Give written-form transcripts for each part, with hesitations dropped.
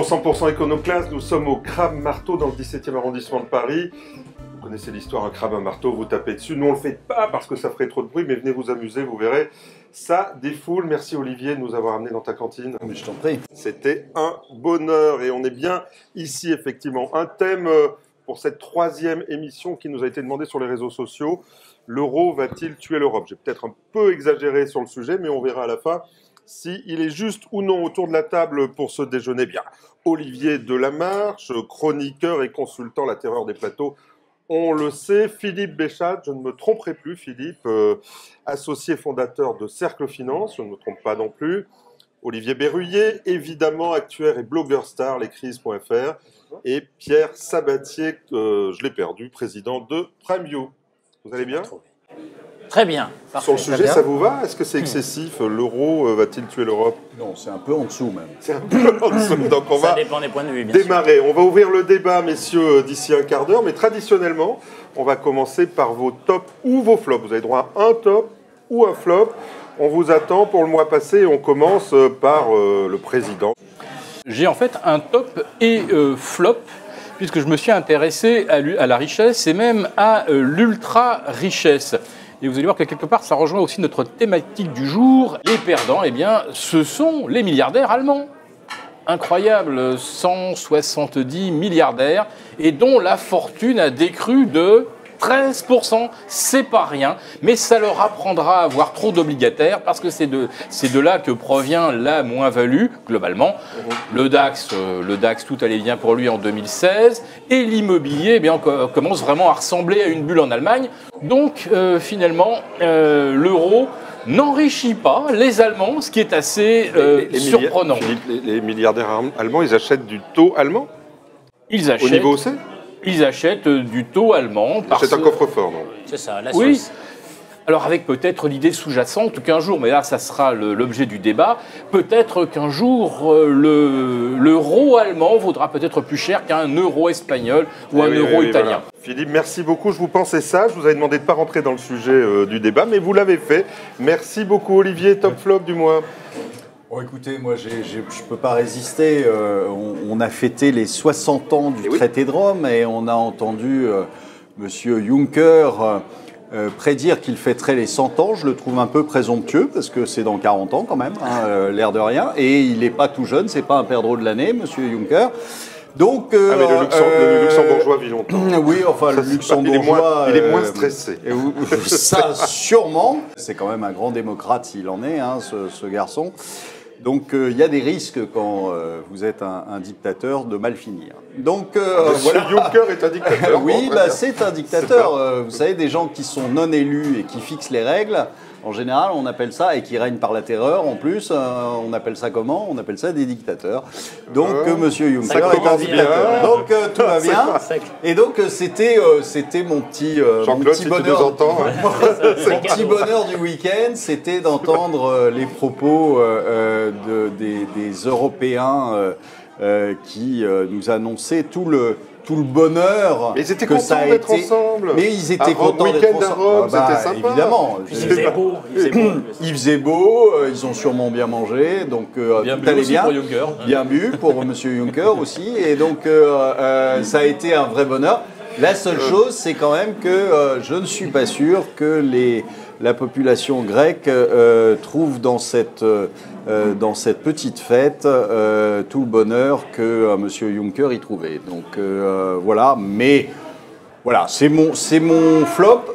100% Iconoclaste, nous sommes au Crabe Marteau dans le 17e arrondissement de Paris. Vous connaissez l'histoire, un crabe, un marteau, vous tapez dessus. Nous on le fait pas parce que ça ferait trop de bruit, mais venez vous amuser, vous verrez. Ça défoule. Merci Olivier de nous avoir amenés dans ta cantine. Mais je t'en prie. C'était un bonheur et on est bien ici effectivement. Un thème pour cette 3e émission qui nous a été demandée sur les réseaux sociaux. L'euro va-t-il tuer l'Europe? J'ai peut-être un peu exagéré sur le sujet, mais on verra à la fin s'il est juste ou non autour de la table pour ce déjeuner. Bien, Olivier Delamarche, chroniqueur et consultant La Terreur des plateaux. On le sait, Philippe Béchat, je ne me tromperai plus, Philippe, associé fondateur de Cercle Finance, je ne me trompe pas non plus. Olivier Berruyer, évidemment, actuaire et blogueur star, lescrises.fr. Et Pierre Sabatier, je l'ai perdu, président de PrimeView. Vous allez bien? Très bien. Parfait. Sur le sujet, ça vous va? Est-ce que c'est excessif? L'euro va-t-il tuer l'Europe? Non, c'est un peu en dessous même. C'est un peu en dessous. Donc on Ça va dépend des points de vue, bien démarrer. sûr. On va ouvrir le débat, messieurs, d'ici un quart d'heure. Mais traditionnellement, on va commencer par vos tops ou vos flops. Vous avez droit à un top ou un flop. On vous attend pour le mois passé. On commence par le président. J'ai en fait un top et flop, puisque je me suis intéressé à la richesse et même à l'ultra-richesse. Et vous allez voir que quelque part, ça rejoint aussi notre thématique du jour. Les perdants, eh bien, ce sont les milliardaires allemands. Incroyable, 170 milliardaires, et dont la fortune a décru de 13%, c'est pas rien, mais ça leur apprendra à avoir trop d'obligataires parce que c'est de là que provient la moins-value, globalement. Le DAX, tout allait bien pour lui en 2016, et l'immobilier, eh bien, commence vraiment à ressembler à une bulle en Allemagne. Donc, finalement, l'euro n'enrichit pas les Allemands, ce qui est assez surprenant. Philippe, les milliardaires allemands, ils achètent du taux allemand? Ils achètent, au niveau OC? Ils achètent du taux allemand. Ils achètent un coffre-fort, non? C'est ça, la Oui. Suisse. Alors avec peut-être l'idée sous-jacente qu'un jour, mais là ça sera l'objet du débat, peut-être qu'un jour l'euro allemand vaudra peut-être plus cher qu'un euro espagnol ou un euro italien. Voilà. Philippe, merci beaucoup. Je vous pensais ça. Je vous avais demandé de ne pas rentrer dans le sujet du débat, mais vous l'avez fait. Merci beaucoup Olivier. Top flop du mois. Bon, écoutez, moi, je ne peux pas résister. On a fêté les 60 ans du traité de Rome et on a entendu Monsieur Juncker prédire qu'il fêterait les 100 ans. Je le trouve un peu présomptueux parce que c'est dans 40 ans quand même, hein, l'air de rien. Et il n'est pas tout jeune, c'est pas un perdreau de l'année, Monsieur Juncker. Donc, mais le luxembourgeois vit longtemps. Oui, enfin, le luxembourgeois... Il est moins stressé. Ça, sûrement. C'est quand même un grand démocrate, s'il en est, hein, ce garçon. Donc, il y a des risques quand vous êtes un dictateur de mal finir. Donc, voilà. Juncker est un dictateur. Oui, c'est un dictateur. Vous savez, des gens qui sont non élus et qui fixent les règles, en général, on appelle ça, et qui règnent par la terreur, en plus, on appelle ça comment? On appelle ça des dictateurs. Donc, Monsieur Juncker est un dictateur. Donc, tout va bien. Et donc, c'était mon petit bonheur. Mon petit bonheur du week-end, c'était d'entendre les propos des Européens qui nous annonçaient tout le bonheur. Mais ils étaient contents d'être ensemble. Mais ils étaient contents d'être ensemble. C'était sympa. Évidemment. Il faisait beau. Il faisait beau, ils ont sûrement bien mangé, donc bien tout allait bien. Pour Juncker. Bien bu pour Monsieur Juncker aussi, et donc ça a été un vrai bonheur. La seule chose, c'est quand même que je ne suis pas sûr que la population grecque trouve dans cette petite fête tout le bonheur que Monsieur Juncker y trouvait. Donc voilà, mais voilà, c'est mon flop.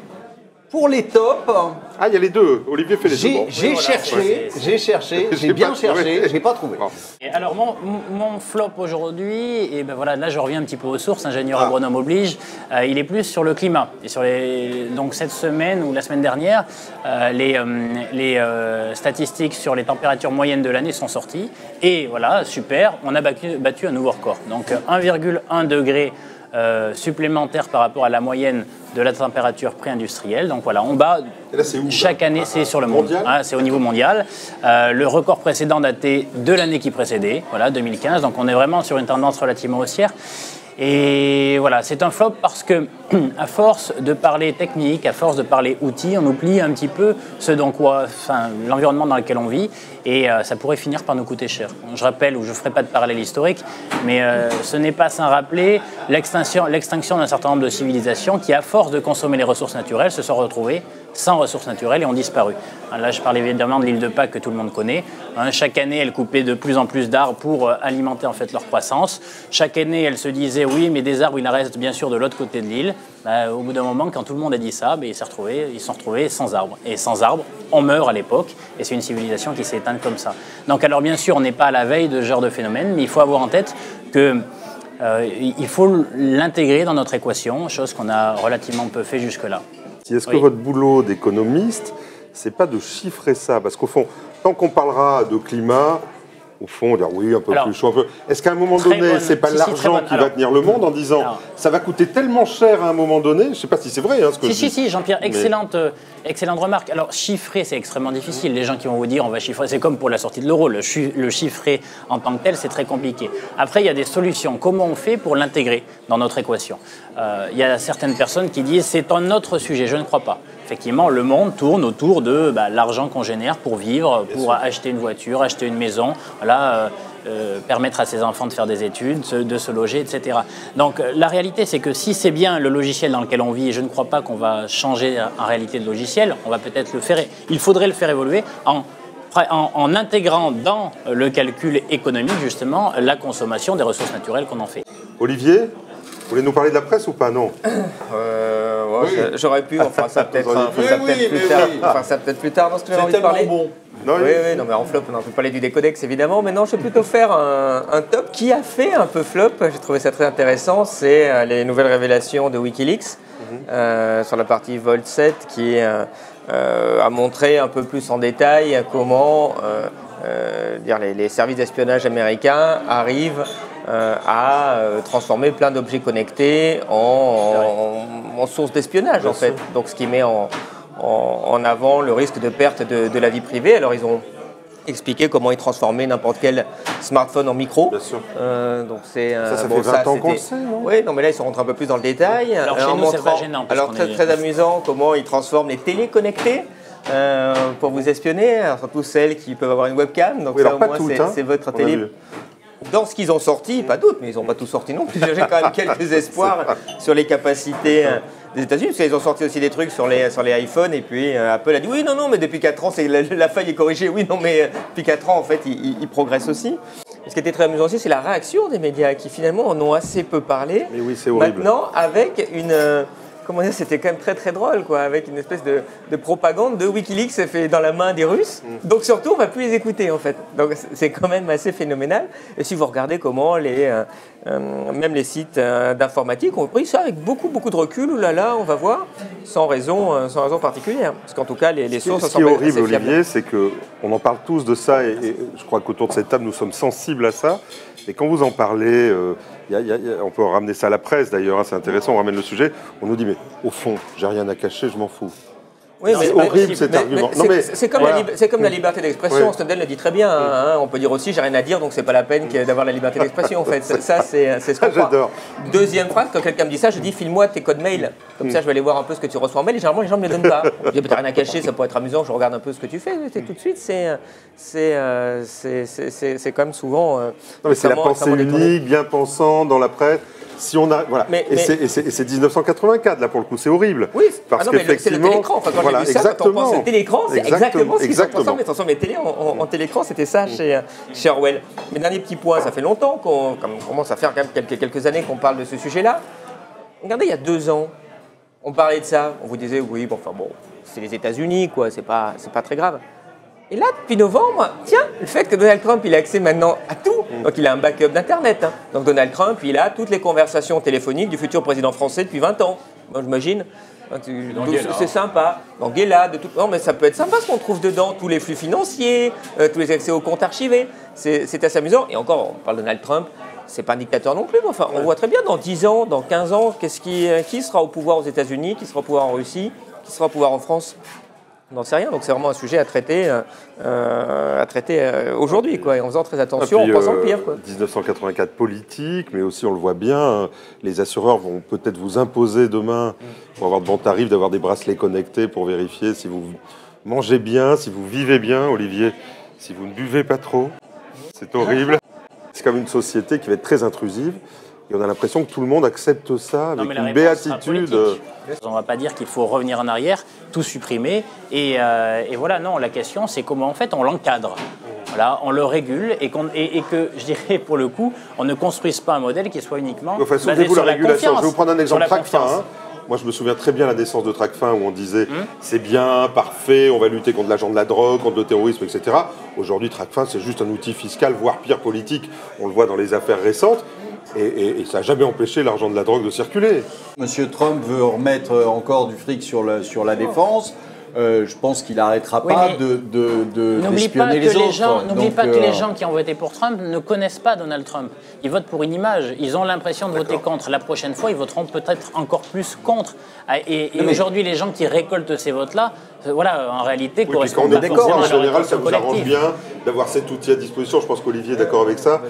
Pour les tops... Ah, il y a les deux. Olivier fait les deux. J'ai cherché, j'ai bien cherché, je n'ai pas trouvé. Et alors, mon flop aujourd'hui, et ben voilà, là je reviens un petit peu aux sources, ingénieur agronome oblige, il est plus sur le climat. Et donc cette semaine ou la semaine dernière, les statistiques sur les températures moyennes de l'année sont sorties. Et voilà, super, on a battu un nouveau record. Donc 1,1 degré supplémentaire par rapport à la moyenne de la température pré-industrielle. Donc voilà, on bat chaque année, c'est sur le monde, c'est au niveau mondial. Le record précédent datait de l'année qui précédait, voilà, 2015. Donc on est vraiment sur une tendance relativement haussière. Et voilà, c'est un flop parce que, à force de parler technique, à force de parler outils, on oublie un petit peu l'environnement dans lequel on vit. et ça pourrait finir par nous coûter cher. Je rappelle, ou je ne ferai pas de parallèle historique, mais ce n'est pas sans rappeler l'extinction d'un certain nombre de civilisations qui, à force de consommer les ressources naturelles, se sont retrouvées sans ressources naturelles et ont disparu. Là, je parle évidemment de l'île de Pâques que tout le monde connaît. Chaque année, elle coupait de plus en plus d'arbres pour alimenter en fait leur croissance. Chaque année, elle se disait oui, mais des arbres, il en reste bien sûr de l'autre côté de l'île. Au bout d'un moment, quand tout le monde a dit ça, ils se sont retrouvés sans arbres. Et sans arbres, on meurt à l'époque. Et c'est une civilisation qui s'est éteinte comme ça. Donc, alors bien sûr, on n'est pas à la veille de ce genre de phénomène, mais il faut avoir en tête que il faut l'intégrer dans notre équation, chose qu'on a relativement peu fait jusque-là. Est-ce que votre boulot d'économiste, c'est pas de chiffrer ça? Parce qu'au fond, tant qu'on parlera de climat, au fond, on va dire oui, un peu plus chaud, un peu. Est-ce qu'à un moment donné, c'est pas l'argent qui va tenir le monde en disant ça va coûter tellement cher à un moment donné? Je ne sais pas si c'est vrai ce que je dis. Si, Jean-Pierre, excellente remarque. Alors, chiffrer, c'est extrêmement difficile. Les gens qui vont vous dire on va chiffrer, c'est comme pour la sortie de l'euro. Le chiffrer en tant que tel, c'est très compliqué. Après, il y a des solutions. Comment on fait pour l'intégrer dans notre équation? Il y a certaines personnes qui disent c'est un autre sujet. Je ne crois pas. Effectivement, le monde tourne autour de l'argent qu'on génère pour vivre, pour acheter une voiture, acheter une maison, permettre à ses enfants de faire des études, de se loger, etc. Donc la réalité, c'est que si c'est bien le logiciel dans lequel on vit, et je ne crois pas qu'on va changer en réalité de logiciel, on va peut-être il faudrait le faire évoluer en intégrant dans le calcul économique, justement, la consommation des ressources naturelles qu'on en fait. Olivier, vous voulez nous parler de la presse ou pas? Non. Oui. J'aurais pu, enfin ça peut-être plus tard dans ce que j'ai envie de parler. Bon. Non, oui, non, mais en flop, on a un peu parlé du décodex évidemment, mais non, je vais plutôt faire un top qui a fait un peu flop. J'ai trouvé ça très intéressant, c'est les nouvelles révélations de Wikileaks sur la partie Vault 7 qui a montré un peu plus en détail comment les services d'espionnage américains arrivent à transformer plein d'objets connectés en source d'espionnage en fait. Donc ce qui met en avant le risque de perte de la vie privée. Alors ils ont expliqué comment ils transformaient n'importe quel smartphone en micro. Bien sûr. Donc c'est ça fait 20 ans qu'on le sait, non? Oui, non mais là ils sont rentrés un peu plus dans le détail. Alors chez nous, c'est pas gênant. Alors très amusant comment ils transforment les télés connectées pour vous espionner, alors, surtout celles qui peuvent avoir une webcam. Donc oui, ça au moins c'est votre télé. Dans ce qu'ils ont sorti, pas d'autres, mais ils n'ont pas tout sorti non plus. J'ai quand même quelques espoirs sur les capacités des États-Unis, parce qu'ils ont sorti aussi des trucs sur les iPhones, et puis Apple a dit oui, non, mais depuis 4 ans, la faille est corrigée. Oui, non, mais depuis 4 ans, en fait, ils progressent aussi. Ce qui était très amusant aussi, c'est la réaction des médias, qui finalement en ont assez peu parlé. Mais oui, c'est horrible. Maintenant, avec une... Comment dire, c'était quand même très très drôle, quoi, avec une espèce de propagande de Wikileaks fait dans la main des Russes. Donc surtout, on ne va plus les écouter en fait. Donc c'est quand même assez phénoménal. Et si vous regardez comment même les sites d'informatique ont pris ça avec beaucoup de recul, oulala, on va voir, sans raison particulière. Parce qu'en tout cas, les sources... Ce qui est horrible, Olivier, c'est qu'on en parle tous de ça, et je crois qu'autour de cette table, nous sommes sensibles à ça. Et quand vous en parlez, on peut ramener ça à la presse d'ailleurs, c'est intéressant, on ramène le sujet, on nous dit mais au fond, j'ai rien à cacher, je m'en fous. Oui, c'est horrible cet argument. C'est comme la liberté d'expression, Snowden le dit très bien. On peut dire aussi j'ai rien à dire, donc c'est pas la peine d'avoir la liberté d'expression en fait. Ça c'est ce qu'on croit. J'adore. Deuxième phrase, quand quelqu'un me dit ça, je dis file-moi tes codes mail. Comme ça je vais aller voir un peu ce que tu reçois en mail. Et généralement les gens ne me les donnent pas. Je dis t'as rien à cacher, ça pourrait être amusant, je regarde un peu ce que tu fais. Tout de suite c'est quand même souvent. Non mais c'est la pensée unique, bien pensant dans la presse. Si on a, voilà. C'est 1984 là pour le coup, c'est horrible. Oui, parce qu'effectivement, c'est le télécran. Enfin, quand j'ai vu ça, quand on pense au télécran, c'est exactement ce qu'ils ont transformé les télés en télécran. C'était ça chez Orwell. Mais dernier petit point, ça fait longtemps qu'on commence à faire quand même quelques années qu'on parle de ce sujet-là. Regardez, il y a 2 ans, on parlait de ça. On vous disait oui, bon, c'est les États-Unis, quoi. C'est pas très grave. Et là, depuis novembre, tiens, le fait que Donald Trump, il a accès maintenant à tout. Donc, il a un backup d'Internet. Donc, Donald Trump, il a toutes les conversations téléphoniques du futur président français depuis 20 ans. Moi, j'imagine. C'est sympa. D'Anguilla, de tout. Non, mais ça peut être sympa ce qu'on trouve dedans. Tous les flux financiers, tous les accès aux comptes archivés. C'est assez amusant. Et encore, on parle de Donald Trump. C'est pas un dictateur non plus. Mais enfin, on voit très bien dans 10 ans, dans 15 ans, qui sera au pouvoir aux États-Unis, qui sera au pouvoir en Russie, qui sera au pouvoir en France. On n'en sait rien, donc c'est vraiment un sujet à traiter aujourd'hui, quoi, et en faisant très attention, en pensant le pire, quoi. 1984 politique, mais aussi on le voit bien, les assureurs vont peut-être vous imposer demain, pour avoir de bons tarifs, d'avoir des bracelets connectés pour vérifier si vous mangez bien, si vous vivez bien, Olivier. si vous ne buvez pas trop, c'est horrible. C'est comme une société qui va être très intrusive. Et on a l'impression que tout le monde accepte ça avec une béatitude. On ne va pas dire qu'il faut revenir en arrière, tout supprimer. Et voilà, non, la question, c'est comment en fait on l'encadre. Voilà, on le régule et que, je dirais, pour le coup, on ne construise pas un modèle qui soit uniquement basé sur la confiance. Je vais vous prendre un exemple Tracfin. Moi, je me souviens très bien de la naissance de Tracfin où on disait c'est bien, parfait, on va lutter contre l'agent de la drogue, contre le terrorisme, etc. Aujourd'hui, Tracfin, c'est juste un outil fiscal, voire pire politique. On le voit dans les affaires récentes. Et ça n'a jamais empêché l'argent de la drogue de circuler. Monsieur Trump veut remettre encore du fric sur la défense. Je pense qu'il n'arrêtera pas d'espionner les autres. N'oublie pas que les gens qui ont voté pour Trump ne connaissent pas Donald Trump. Ils votent pour une image. Ils ont l'impression de voter contre. La prochaine fois, ils voteront peut-être encore plus contre. Et aujourd'hui, les gens qui récoltent ces votes-là, voilà, en réalité, correspondent pas forcément à la général, ça vous arrange bien d'avoir cet outil à disposition. Je pense qu'Olivier est d'accord avec ça,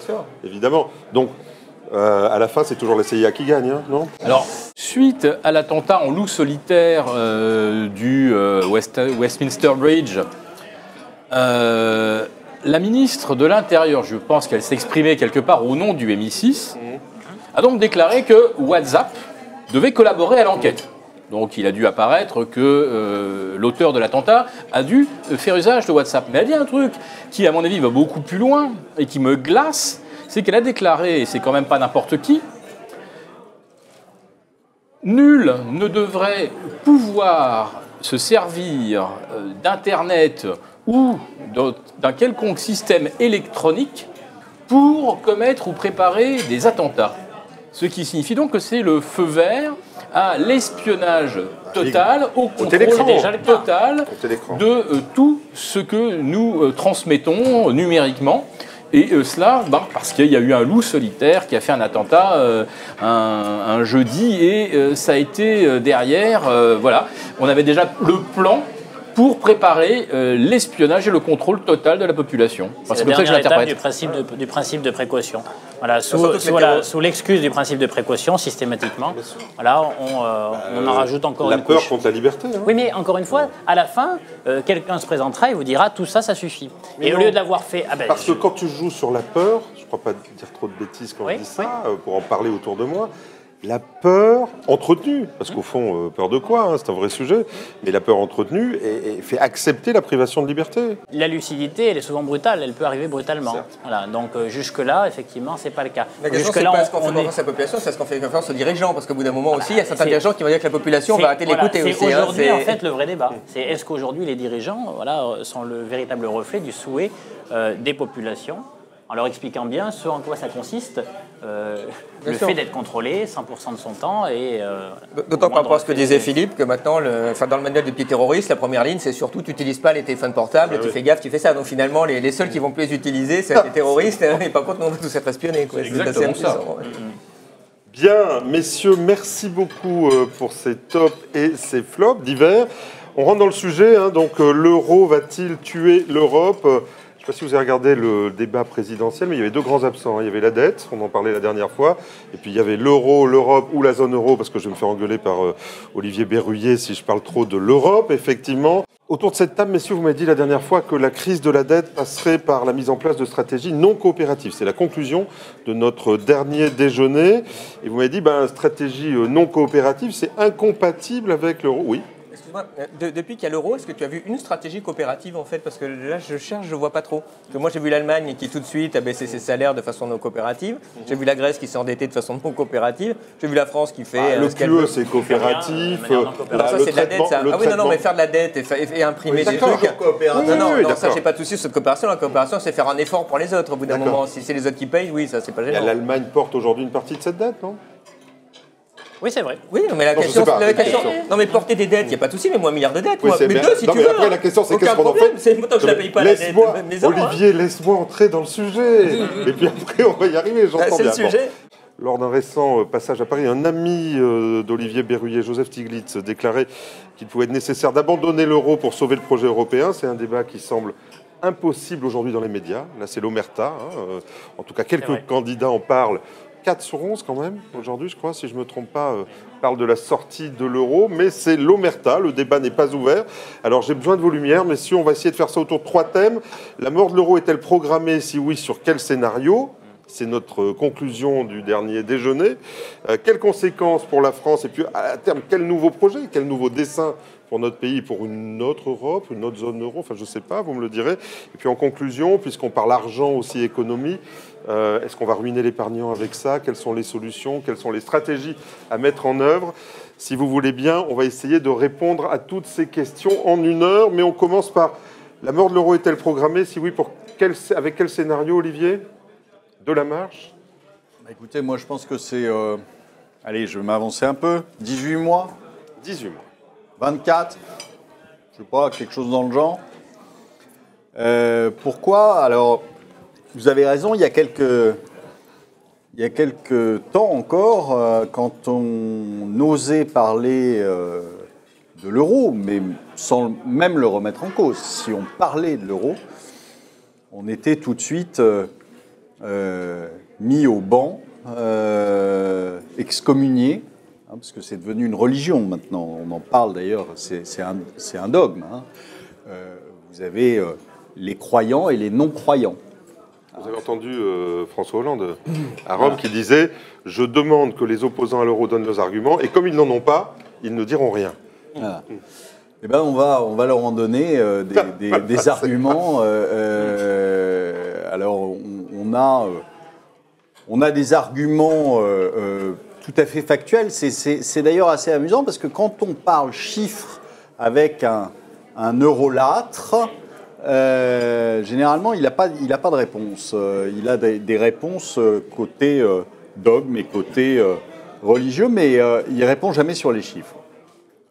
évidemment. Donc, à la fin, c'est toujours la CIA qui gagne, hein, non? Alors, suite à l'attentat en loup solitaire du Westminster Bridge, la ministre de l'Intérieur, je pense qu'elle s'exprimait quelque part au nom du MI6, a donc déclaré que WhatsApp devait collaborer à l'enquête. Donc il a dû apparaître que l'auteur de l'attentat a dû faire usage de WhatsApp. Mais elle dit un truc qui, à mon avis, va beaucoup plus loin et qui me glace, c'est qu'elle a déclaré, et c'est quand même pas n'importe qui, nul ne devrait pouvoir se servir d'Internet ou d'un quelconque système électronique pour commettre ou préparer des attentats. Ce qui signifie donc que c'est le feu vert à l'espionnage total, au contrôle total de tout ce que nous transmettons numériquement. Et cela, parce qu'il y a eu un loup solitaire qui a fait un attentat un jeudi et ça a été derrière, voilà, on avait déjà le plan pour préparer l'espionnage et le contrôle total de la population. C'est la dernière étape du principe de précaution. Voilà, sous l'excuse du principe de précaution, systématiquement, voilà, on en rajoute encore une couche. La peur contre la liberté. Hein. Oui, mais encore une fois, à la fin, quelqu'un se présentera et vous dira tout ça, ça suffit. Et au lieu de l'avoir fait... Parce que quand tu joues sur la peur, je ne crois pas dire trop de bêtises quand je dis ça, pour en parler autour de moi, la peur entretenue, parce qu'au fond, peur de quoi, hein, c'est un vrai sujet, mais la peur entretenue fait accepter la privation de liberté. La lucidité, elle est souvent brutale, elle peut arriver brutalement. Voilà, donc jusque-là, effectivement, c'est pas le cas. La question, c'est pas ce qu'on fait confiance à la population, c'est ce qu'on fait confiance aux dirigeants, parce qu'au bout d'un moment aussi, il y a certains dirigeants qui vont dire que la population va arrêter d'écouter aussi. C'est aujourd'hui, en fait, le vrai débat. C'est est-ce qu'aujourd'hui, les dirigeants sont le véritable reflet du souhait des populations, en leur expliquant bien ce en quoi ça consiste, le fait d'être contrôlé 100% de son temps. D'autant par rapport à ce que disait Philippe, que maintenant, dans le manuel des petits terroristes, la première ligne, c'est surtout tu n'utilises pas les téléphones portables, tu fais gaffe, tu fais ça. Donc finalement, les seuls qui vont plus les utiliser, c'est les terroristes, et par contre, nous, on va tous être espionnés. C'est exactement ça. Bien, messieurs, merci beaucoup pour ces tops et ces flops divers. On rentre dans le sujet, hein, donc l'euro va-t-il tuer l'Europe ? Je ne sais pas si vous avez regardé le débat présidentiel, mais il y avait deux grands absents. Il y avait la dette, on en parlait la dernière fois, et puis il y avait l'euro, l'Europe ou la zone euro, parce que je vais me faire engueuler par Olivier Berruyer si je parle trop de l'Europe, effectivement. Autour de cette table, messieurs, vous m'avez dit la dernière fois que la crise de la dette passerait par la mise en place de stratégies non coopératives. C'est la conclusion de notre dernier déjeuner. Et vous m'avez dit, stratégie non coopérative, c'est incompatible avec l'euro. Oui. Excuse-moi, depuis qu'il y a l'euro, est-ce que tu as vu une stratégie coopérative en fait? Parce que là, je cherche, je ne vois pas trop. Parce que moi, j'ai vu l'Allemagne qui tout de suite a baissé ses salaires de façon non coopérative. J'ai vu la Grèce qui s'est endettée de façon non coopérative. J'ai vu la France qui fait. Le QE, c'est coopératif. Ça, c'est de la dette, ça. Ah oui, non, mais faire de la dette et imprimer des trucs. Non, ça, j'ai pas de souci sur cette coopération. La coopération, c'est faire un effort pour les autres. Au bout d'un moment, si c'est les autres qui payent, oui, ça, c'est pas gênant. L'Allemagne porte aujourd'hui une partie de cette dette, non? Oui, c'est vrai. Oui, mais la question. Non, mais porter des dettes, il n'y a pas de souci, mais moi, 1 milliard de dettes. Oui, mais deux, si tu veux. Après, la question, c'est qu'est-ce qu'on en fait? C'est tant que je ne la paye pas la dette. Olivier, laisse-moi entrer dans le sujet. Et puis après, on va y arriver, j'entends bien. C'est le sujet. Lors d'un récent passage à Paris, un ami d'Olivier Berruyer, Joseph Stiglitz, déclarait qu'il pouvait être nécessaire d'abandonner l'euro pour sauver le projet européen. C'est un débat qui semble impossible aujourd'hui dans les médias. Là, c'est l'omerta. En tout cas, quelques candidats en parlent. 4 sur 11 quand même, aujourd'hui je crois, si je ne me trompe pas, parle de la sortie de l'euro, mais c'est l'omerta, le débat n'est pas ouvert. Alors j'ai besoin de vos lumières, messieurs, on va essayer de faire ça autour de 3 thèmes. La mort de l'euro est-elle programmée? Si oui, sur quel scénario? C'est notre conclusion du dernier déjeuner. Quelles conséquences pour la France? Et puis à terme, quel nouveau projet, quel nouveau dessein pour notre pays, pour une autre Europe, une autre zone euro? Enfin, je ne sais pas, vous me le direz. Et puis en conclusion, puisqu'on parle argent aussi, économie, est-ce qu'on va ruiner l'épargnant avec ça? Quelles sont les solutions? Quelles sont les stratégies à mettre en œuvre? Si vous voulez bien, on va essayer de répondre à toutes ces questions en 1 heure. Mais on commence par, la mort de l'euro est-elle programmée? Si oui, avec quel scénario, Olivier Delamarche? Écoutez, moi je pense que c'est... allez, je vais m'avancer un peu. 18 mois 18 mois. 24, je sais pas, quelque chose dans le genre. Pourquoi? Alors, vous avez raison, il y a quelques temps encore, quand on osait parler de l'euro, mais sans même le remettre en cause, si on parlait de l'euro, on était tout de suite mis au banc, excommunié. Parce que c'est devenu une religion maintenant, on en parle d'ailleurs, c'est un dogme. Hein. Vous avez les croyants et les non-croyants. Vous avez entendu François Hollande à Rome qui disait « Je demande que les opposants à l'euro donnent leurs arguments, et comme ils n'en ont pas, ils ne diront rien. » Eh ben on va leur en donner des arguments. Alors, on a des arguments... tout à fait factuel. C'est d'ailleurs assez amusant parce que quand on parle chiffres avec un eurolâtre, généralement, il n'a pas de réponse. Il a des réponses côté dogme et côté religieux, mais il ne répond jamais sur les chiffres.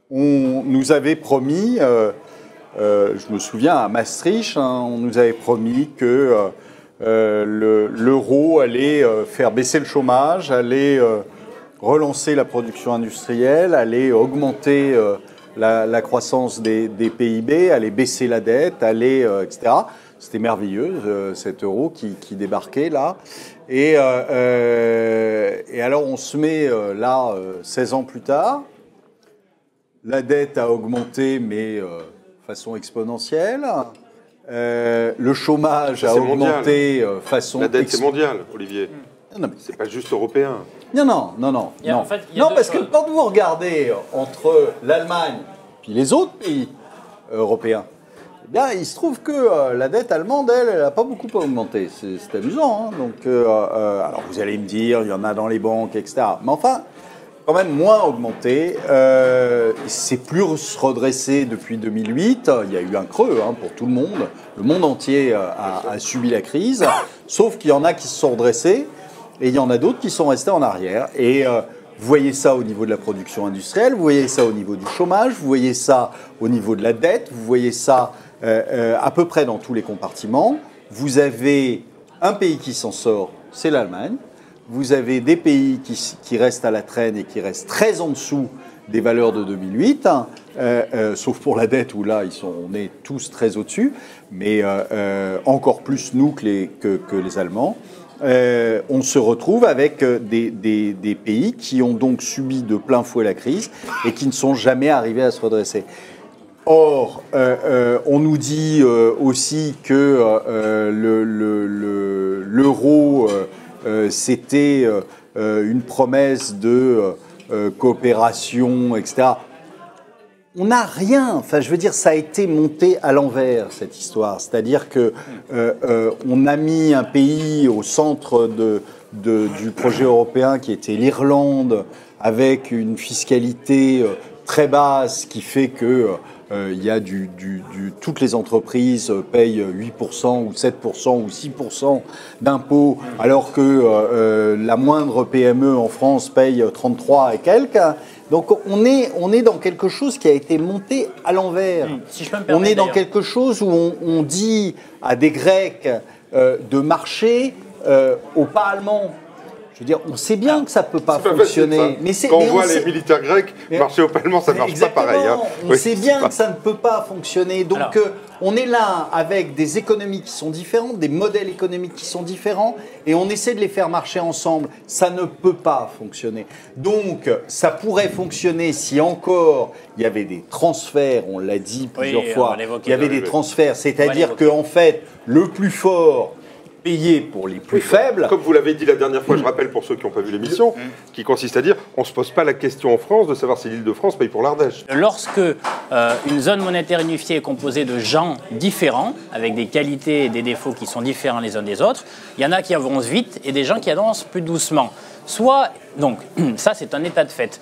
On nous avait promis, je me souviens à Maastricht, on nous avait promis que l'euro allait faire baisser le chômage, allait... relancer la production industrielle, aller augmenter la croissance des PIB, aller baisser la dette, aller, etc. C'était merveilleux, cet euro qui débarquait là. Et alors on se met là, 16 ans plus tard, la dette a augmenté, mais de façon exponentielle. Le chômage a augmenté façon... La dette, c'est mondial, Olivier. Non, mais c'est pas juste européen. Non. En fait, parce que quand vous regardez entre l'Allemagne et les autres pays européens, eh bien, il se trouve que la dette allemande, elle n'a pas beaucoup augmenté. C'est amusant. Hein. Donc, alors vous allez me dire, il y en a dans les banques, etc. Mais enfin, quand même moins augmenté. C'est plus redressé depuis 2008. Il y a eu un creux pour tout le monde. Le monde entier a subi la crise. Sauf qu'il y en a qui se sont redressés. Et il y en a d'autres qui sont restés en arrière. Et vous voyez ça au niveau de la production industrielle, vous voyez ça au niveau du chômage, vous voyez ça au niveau de la dette, vous voyez ça à peu près dans tous les compartiments. Vous avez un pays qui s'en sort, c'est l'Allemagne. Vous avez des pays qui restent à la traîne et qui restent très en dessous des valeurs de 2008, sauf pour la dette où là, on est tous très au-dessus, mais encore plus nous que les Allemands. On se retrouve avec des pays qui ont donc subi de plein fouet la crise et qui ne sont jamais arrivés à se redresser. Or, on nous dit aussi que l'euro, c'était une promesse de coopération, etc. On n'a rien. Enfin, je veux dire, ça a été monté à l'envers, cette histoire. C'est-à-dire que on a mis un pays au centre du projet européen qui était l'Irlande, avec une fiscalité très basse qui fait que il y a toutes les entreprises payent 8% ou 7% ou 6% d'impôts, alors que la moindre PME en France paye 33 et quelques. Donc on est dans quelque chose qui a été monté à l'envers. Si je peux me permettre, on est dans quelque chose où on dit à des Grecs de marcher aux pas allemands. Je veux dire, on sait bien que ça ne peut pas fonctionner. Quand on voit les militaires grecs marcher au Parlement, ça ne marche pas pareil. Hein. On sait bien que ça ne peut pas fonctionner. Donc, on est là avec des économies qui sont différentes, des modèles économiques qui sont différents, et on essaie de les faire marcher ensemble. Ça ne peut pas fonctionner. Donc, ça pourrait fonctionner si encore il y avait des transferts, on l'a dit plusieurs fois, il y avait des transferts, c'est-à-dire qu'en fait, le plus fort payé pour les plus faibles. Comme vous l'avez dit la dernière fois, je rappelle pour ceux qui n'ont pas vu l'émission, qui consiste à dire on ne se pose pas la question en France de savoir si l'Île-de-France paye pour l'Ardèche. Lorsque une zone monétaire unifiée est composée de gens différents, avec des qualités et des défauts qui sont différents les uns des autres, il y en a qui avancent vite et des gens qui avancent plus doucement. Donc, ça c'est un état de fait.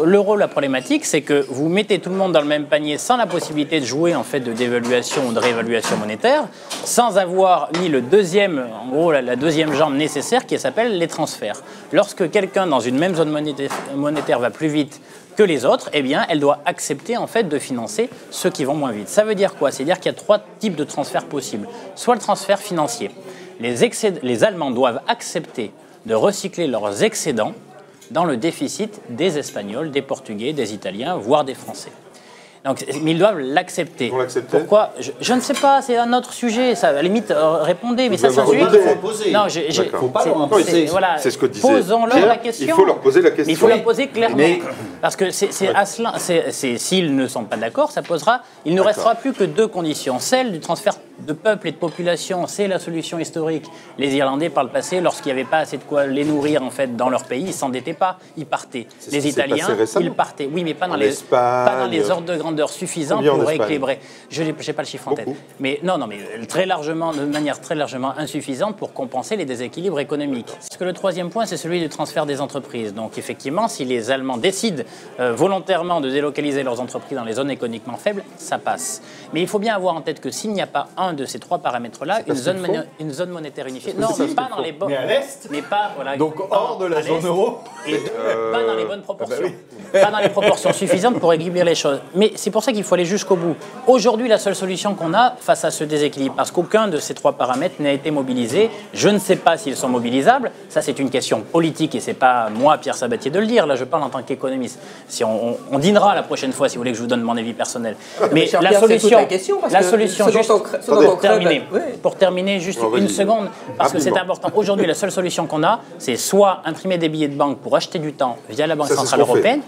L'euro, la problématique, c'est que vous mettez tout le monde dans le même panier sans la possibilité de jouer en fait de dévaluation ou de réévaluation monétaire, sans avoir mis le deuxième, en gros la deuxième jambe nécessaire qui s'appelle les transferts. Lorsque quelqu'un dans une même zone monétaire va plus vite que les autres, eh bien, elle doit accepter en fait de financer ceux qui vont moins vite. Ça veut dire quoi? C'est-à-dire qu'il y a 3 types de transferts possibles. Soit le transfert financier. Les Allemands doivent accepter de recycler leurs excédents dans le déficit des Espagnols, des Portugais, des Italiens, voire des Français. Donc, mais ils doivent l'accepter. Pourquoi? Je ne sais pas, c'est un autre sujet. Ça, à la limite, répondez, mais ça, c'est un sujet qu'il faut poser. Non, il ne faut pas leur imposer. Voilà, c'est ce que disait posons-leur la question. Il faut leur poser la question. Mais il faut la poser clairement. Parce que s'ils ne sont pas d'accord, il ne restera plus que 2 conditions. Celle du transfert de peuple et de population, c'est la solution historique. Les Irlandais, par le passé, lorsqu'il n'y avait pas assez de quoi les nourrir en fait, dans leur pays, ils ne s'endettaient pas, ils partaient. Les Italiens, ils partaient. Oui, mais pas dans les ordres de grandeur suffisants pour équilibrer. Je n'ai pas le chiffre en tête. Mais non, mais de manière très largement insuffisante pour compenser les déséquilibres économiques. Parce que le 3e point, c'est celui du transfert des entreprises. Donc effectivement, si les Allemands décident volontairement de délocaliser leurs entreprises dans les zones économiquement faibles, ça passe. Mais il faut bien avoir en tête que s'il n'y a pas un de ces 3 paramètres-là, une zone monétaire unifiée. Non, mais pas dans les bonnes. Mais à l'Est. Mais pas, voilà, donc hors de la zone euro. Et pas dans les bonnes proportions. Pas dans les proportions suffisantes pour équilibrer les choses. Mais c'est pour ça qu'il faut aller jusqu'au bout. Aujourd'hui, la seule solution qu'on a face à ce déséquilibre, parce qu'aucun de ces 3 paramètres n'a été mobilisé, je ne sais pas s'ils sont mobilisables. Ça, c'est une question politique et c'est pas moi, Pierre Sabatier, de le dire. Là, je parle en tant qu'économiste. Si on dînera la prochaine fois, si vous voulez que je vous donne mon avis personnel. Mais la solution, juste pour terminer, juste une seconde, parce que c'est important. Aujourd'hui, la seule solution qu'on a, c'est soit imprimer des billets de banque pour acheter du temps via la Banque Centrale Européenne.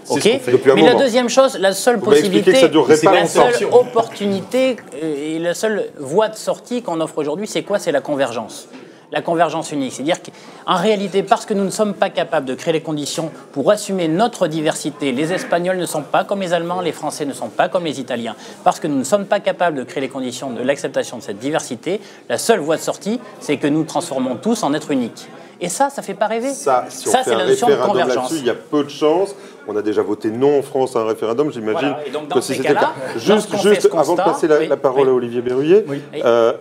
Mais la deuxième chose, la seule possibilité, la seule opportunité et la seule voie de sortie qu'on offre aujourd'hui, c'est quoi? C'est la convergence. La convergence unique. C'est-à-dire qu'en réalité, parce que nous ne sommes pas capables de créer les conditions pour assumer notre diversité, les Espagnols ne sont pas comme les Allemands, les Français ne sont pas comme les Italiens, parce que nous ne sommes pas capables de créer les conditions de l'acceptation de cette diversité, la seule voie de sortie, c'est que nous transformons tous en êtres uniques. Et ça fait pas rêver. Si on fait un référendum là-dessus, il y a peu de chances. On a déjà voté non en France à un référendum, j'imagine que si c'était le cas. Juste avant de passer la parole à Olivier Berruyer,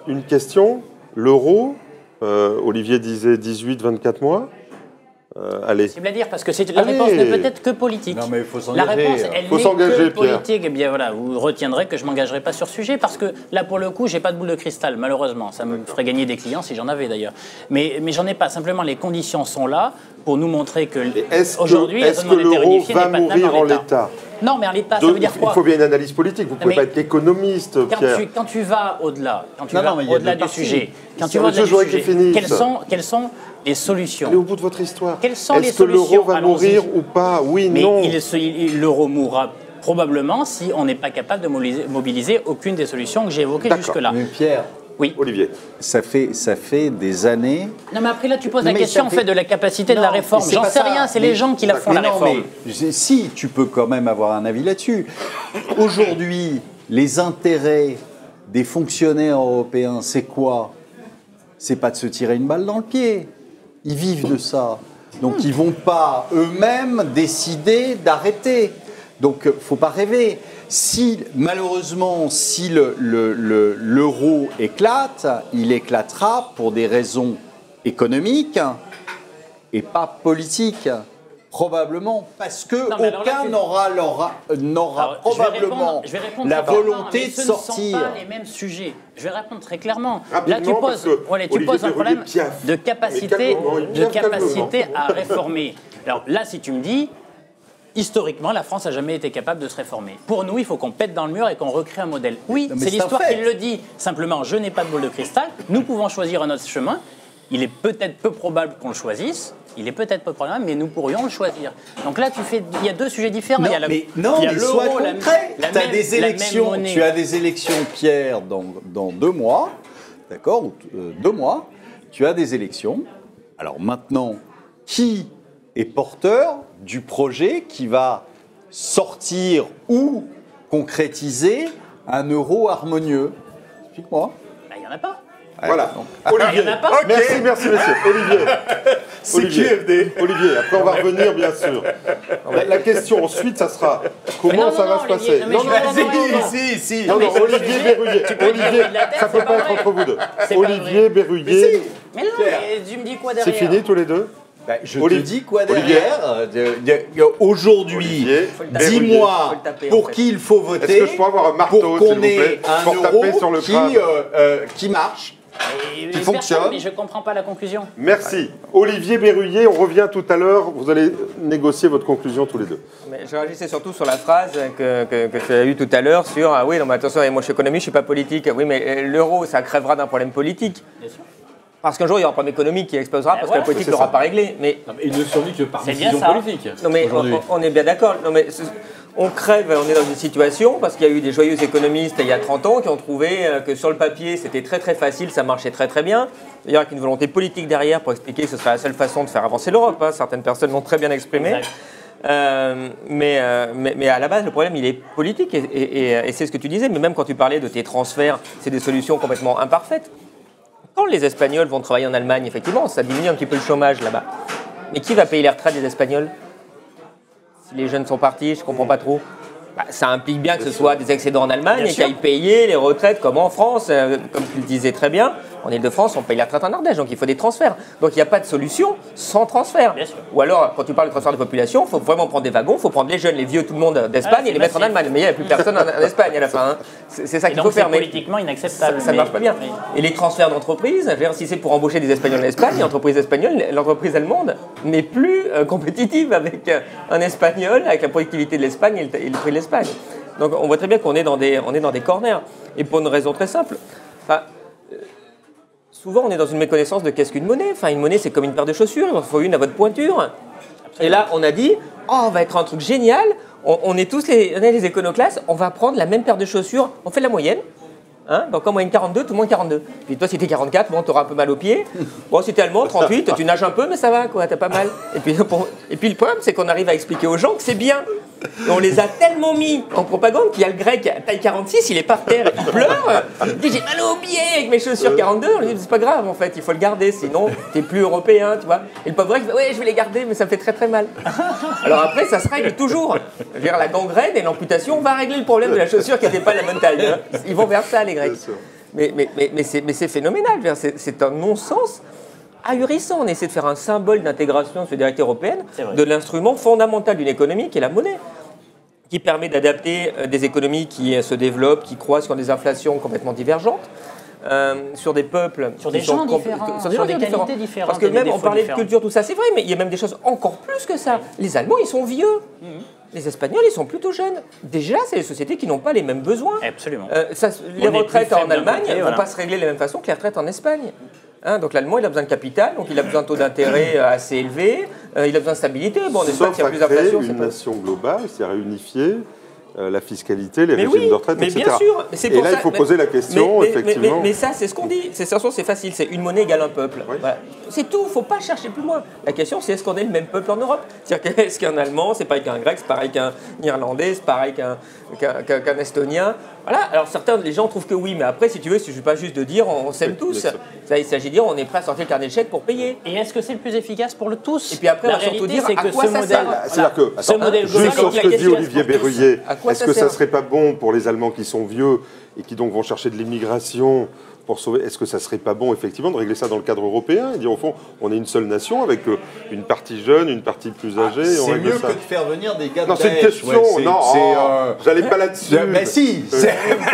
une question. L'euro, Olivier disait 18-24 mois. Allez. C'est à dire parce que la réponse ne peut être que politique. Non, mais il faut s'engager. La réponse, elle n'est que politique. Eh bien voilà, vous retiendrez que je ne m'engagerai pas sur ce sujet parce que là, pour le coup, je n'ai pas de boule de cristal, malheureusement. Ça me ferait gagner des clients si j'en avais d'ailleurs. Mais j'en ai pas. Simplement, les conditions sont là pour nous montrer que aujourd'hui, la zone monétaire unifiée n'est pas mourir en l'état? Non, mais en l'état, ça veut dire quoi? Il faut bien une analyse politique. Vous ne pouvez pas être économiste, Pierre. Quand tu vas au-delà, au-delà du sujet, quelles sont les solutions? Allez au bout de votre histoire. Est-ce que l'euro va mourir ou pas? Oui, non. L'euro mourra probablement si on n'est pas capable de mobiliser aucune des solutions que j'ai évoquées jusque-là. Mais Pierre, oui. Olivier. Ça fait des années. Non, mais après, là, tu poses la question en fait de la capacité de la réforme. J'en sais rien, c'est les gens qui la font, la réforme. Mais si, tu peux quand même avoir un avis là-dessus. Aujourd'hui, les intérêts des fonctionnaires européens, c'est quoi? C'est pas de se tirer une balle dans le pied. Ils vivent de ça. Donc, ils vont pas eux-mêmes décider d'arrêter. Donc, faut pas rêver. Malheureusement, si l'euro éclate, il éclatera pour des raisons économiques et pas politiques. Probablement, parce qu'aucun n'aura probablement la volonté de sortir. Ce ne sont pas les mêmes sujets. Je vais répondre très clairement. Rapidement, là, tu poses un problème de capacité à réformer. Alors là, si tu me dis, historiquement, la France n'a jamais été capable de se réformer. Pour nous, il faut qu'on pète dans le mur et qu'on recrée un modèle. Oui, c'est l'histoire qui le dit. Simplement, je n'ai pas de boule de cristal. Nous pouvons choisir un autre chemin. Il est peut-être peu probable qu'on le choisisse. Il est peut-être peu probable, mais nous pourrions le choisir. Donc là, il y a deux sujets différents. Non, mais sois concret. Tu as des élections. Tu as des élections, Pierre, dans 2 mois. D'accord, 2 mois. Tu as des élections. Alors maintenant, qui est porteur du projet qui va sortir ou concrétiser un euro harmonieux? Explique-moi. Il n'y en a pas. Voilà. Olivier. Okay. Merci messieurs. Olivier, après on va revenir bien sûr. La question ensuite, ça sera comment ça va se passer. Non, Olivier Berruyer. Olivier, ça peut pas être entre vous deux. Olivier Berruyer. Mais non, tu me dis quoi derrière? C'est fini tous les deux? Je te dis quoi derrière. Aujourd'hui, dis-moi pour qui il faut voter. Est-ce que je peux avoir un marteau, pour qu'on ait un euro qui marche, qui fonctionne. Mais je ne comprends pas la conclusion. Merci. Olivier Berruyer, on revient tout à l'heure. Vous allez négocier votre conclusion tous les deux. Mais je réagissais surtout sur la phrase que tu as eue tout à l'heure sur « Ah oui, non mais attention, moi je suis économiste, je ne suis pas politique. » Oui, mais l'euro, ça crèvera d'un problème politique. Bien sûr. Parce qu'un jour, il y aura un problème économique qui explosera parce que la politique ne l'aura pas réglé. Mais il ne survit que par décision politique. Non mais on est bien d'accord. Non mais on crève, on est dans une situation parce qu'il y a eu des joyeux économistes il y a 30 ans qui ont trouvé que sur le papier c'était très très facile, ça marchait très très bien. D'ailleurs avec une volonté politique derrière pour expliquer que ce serait la seule façon de faire avancer l'Europe. Hein. Certaines personnes l'ont très bien exprimé. Mais à la base, le problème, il est politique et c'est ce que tu disais. Mais même quand tu parlais de tes transferts, c'est des solutions complètement imparfaites. Quand les Espagnols vont travailler en Allemagne, effectivement, ça diminue un petit peu le chômage là-bas. Mais qui va payer les retraites des Espagnols? Si les jeunes sont partis, je ne comprends pas trop. Ça implique bien que ce soit des excédents en Allemagne et qu'ils aillent payer les retraites comme en France. Comme tu le disais très bien, en Ile-de-France, on paye la retraite en Ardèche, donc il faut des transferts. Donc il n'y a pas de solution sans transfert. Ou alors, quand tu parles de transfert de population, il faut vraiment prendre des wagons, il faut prendre les jeunes, les vieux, tout le monde d'Espagne et les mettre en Allemagne. Mais il n'y a plus personne en Espagne à la fin. Hein. C'est ça qu'il faut faire. C'est politiquement inacceptable. Ça ne marche pas bien. Et les transferts d'entreprises, si c'est pour embaucher des Espagnols en Espagne, l'entreprise espagnole, l'entreprise allemande n'est plus compétitive avec un Espagnol, avec la productivité de l'Espagne et le prix de l'Espagne. Donc on voit très bien qu'on est dans des corners. Et pour une raison très simple. Souvent, on est dans une méconnaissance de qu'est-ce qu'une monnaie. Une monnaie, c'est comme une paire de chaussures. Il en faut une à votre pointure. Absolument. Et là, on a dit, on va être un truc génial. On est tous les éconoclastes. On va prendre la même paire de chaussures. On fait la moyenne. Hein, donc en moyenne 42, tout le monde 42. Puis toi, si t'es 44, bon, t'auras un peu mal aux pieds. Bon, si t'es allemand, 38, tu nages un peu, mais ça va, quoi, t'as pas mal. Et puis le problème, c'est qu'on arrive à expliquer aux gens que c'est bien. Et on les a tellement mis en propagande qu'il y a le grec taille 46, il est par terre, il pleure. Il dit j'ai mal aux pieds avec mes chaussures 42. On lui dit c'est pas grave en fait, il faut le garder, sinon t'es plus européen, tu vois. Et le pauvre grec dit ouais, je vais les garder, mais ça me fait très très mal. Alors après, ça se règle toujours. Je veux dire, la gangrène et l'amputation va régler le problème de la chaussure qui n'était pas de la bonne taille. Hein. Ils vont vers ça, les Grecs. Mais c'est phénoménal, c'est un non-sens ahurissant. On essaie de faire un symbole d'intégration de la solidarité européenne, de l'instrument fondamental d'une économie qui est la monnaie, qui permet d'adapter des économies qui se développent, qui croissent, qui ont des inflations complètement divergentes, sur des peuples, sur des gens différents, sur des qualités différentes. Parce que même on parlait de culture, tout ça, c'est vrai, mais il y a même des choses encore plus que ça. Les Allemands, ils sont vieux. Les Espagnols, ils sont plutôt jeunes. Déjà, c'est des sociétés qui n'ont pas les mêmes besoins. Absolument. Les retraites en Allemagne ne vont pas se régler de la même façon que les retraites en Espagne. Hein, donc l'Allemand, il a besoin de capital, donc il a besoin de taux d'intérêt assez élevés, il a besoin de stabilité. Bon, en Espagne, il y a plus d'inflation. Une nation globale, c'est-à-dire unifier la fiscalité, les régimes de retraite, etc. Bien sûr. Et là, il faut poser la question, effectivement. Mais ça, c'est ce qu'on dit. C'est facile, c'est une monnaie égale un peuple. Oui. Voilà. C'est tout, il ne faut pas chercher plus loin. La question, c'est est-ce qu'on est le même peuple en Europe? C'est-à-dire est-ce qu'un Allemand, c'est pareil qu'un Grec, c'est pareil qu'un Irlandais, c'est pareil qu'un Estonien? Voilà, alors les gens trouvent que oui, mais après, si tu veux, il ne suffit pas juste de dire on s'aime tous. Il s'agit de dire on est prêt à sortir le carnet de chèques pour payer. Et est-ce que c'est le plus efficace pour le tous? Et puis après, on va surtout dire à quoi ça sert. C'est-à-dire que, juste sur ce que dit Olivier Berruyer, est-ce que ça ne serait pas bon pour les Allemands qui sont vieux et qui donc vont chercher de l'immigration pour sauver. Est-ce que ça serait pas bon, effectivement, de régler ça dans le cadre européen et dire, au fond, on est une seule nation avec une partie jeune, une partie plus âgée. C'est mieux que de faire venir des gars de Non, c'est une question. J'allais pas là-dessus. Mais si.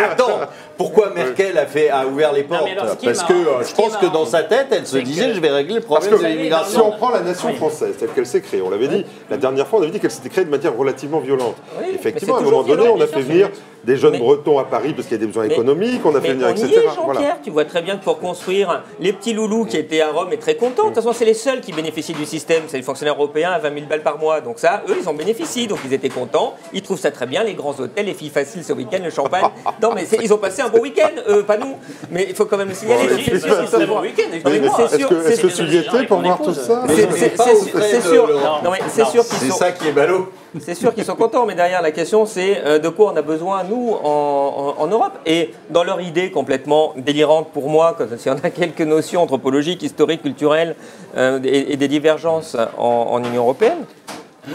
Attends. Pourquoi Merkel a ouvert les portes? Parce que je pense que dans sa tête, elle se disait, je vais régler le problème de l'immigration. Si on prend la nation française telle qu'elle s'est créée, on l'avait dit, la dernière fois, on avait dit qu'elle s'était créée de manière relativement violente. Effectivement, à un moment donné, on a fait venir des jeunes Bretons à Paris parce qu'il y a des besoins économiques, on a fait venir, etc. Jean-Pierre, tu vois très bien que pour construire les petits loulous qui étaient à Rome et très contents, de toute façon, c'est les seuls qui bénéficient du système, c'est les fonctionnaires européens à 20 000 balles par mois. Donc ça, eux, ils en bénéficient, donc ils étaient contents, ils trouvent ça très bien, les grands hôtels, les filles faciles ce week-end, le champagne. Non, mais ils ont passé un bon week-end, pas nous. Mais il faut quand même le signaler. Est-ce que tu y étais pour voir tout ça? C'est sûr. C'est ça qui est ballot. C'est sûr qu'ils sont contents, mais derrière la question c'est de quoi on a besoin nous en Europe. Et dans leur idée complètement délirante pour moi, si on a quelques notions anthropologiques, historiques, culturelles et des divergences en Union européenne,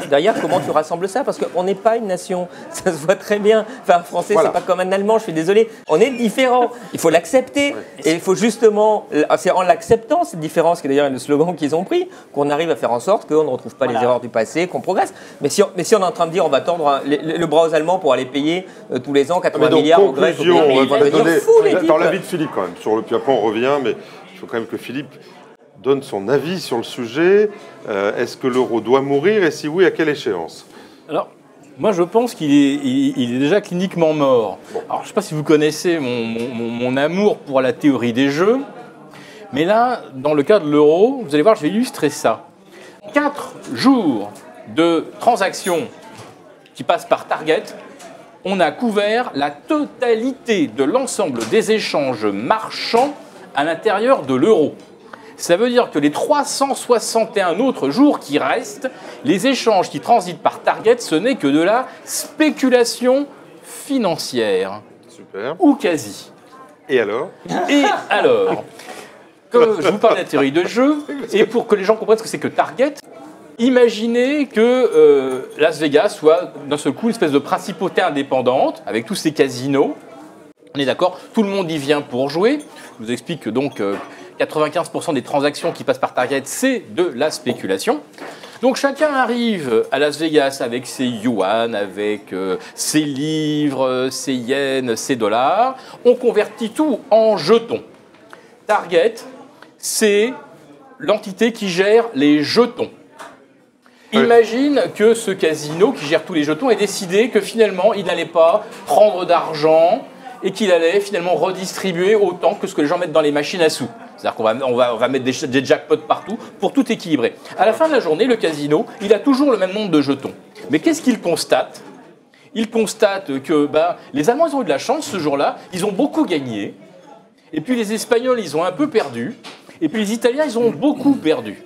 derrière, comment tu rassembles ça? Parce qu'on n'est pas une nation, ça se voit très bien. Enfin, un Français, c'est pas comme un Allemand, je suis désolé. On est différents, il faut l'accepter. Et il faut justement, c'est en l'acceptant, cette différence, qui est d'ailleurs le slogan qu'ils ont pris, qu'on arrive à faire en sorte qu'on ne retrouve pas les erreurs du passé, qu'on progresse. Mais si on est en train de dire on va tordre le bras aux Allemands pour aller payer tous les ans 80 milliards aux Grecs, on va devenir fous, les types. Dans l'avis de Philippe, quand même. Puis après, on revient, mais il faut quand même que Philippe donne son avis sur le sujet. Est-ce que l'euro doit mourir et si oui, à quelle échéance? Alors, moi je pense qu'il est déjà cliniquement mort. Bon. Alors je ne sais pas si vous connaissez mon amour pour la théorie des jeux, mais là, dans le cas de l'euro, vous allez voir, je vais illustrer ça. 4 jours de transactions qui passent par Target, on a couvert la totalité de l'ensemble des échanges marchands à l'intérieur de l'euro. Ça veut dire que les 361 autres jours qui restent, les échanges qui transitent par Target, ce n'est que de la spéculation financière. Super. Ou quasi. Et alors? Et alors, comme je vous parle de la théorie de jeu, et pour que les gens comprennent ce que c'est que Target, imaginez que Las Vegas soit d'un seul coup une espèce de principauté indépendante, avec tous ces casinos. On est d'accord? Tout le monde y vient pour jouer. Je vous explique que donc 95% des transactions qui passent par Target, c'est de la spéculation. Donc chacun arrive à Las Vegas avec ses yuan, avec ses livres, ses yens, ses dollars. On convertit tout en jetons. Target, c'est l'entité qui gère les jetons. Imagine que ce casino qui gère tous les jetons ait décidé que finalement il n'allait pas prendre d'argent et qu'il allait finalement redistribuer autant que ce que les gens mettent dans les machines à sous. C'est-à-dire qu'on va mettre des jackpots partout pour tout équilibrer. À la fin de la journée, le casino, il a toujours le même nombre de jetons. Mais qu'est-ce qu'il constate? Il constate que les Allemands, ils ont eu de la chance ce jour-là, ils ont beaucoup gagné. Et puis les Espagnols, ils ont un peu perdu. Et puis les Italiens, ils ont beaucoup perdu.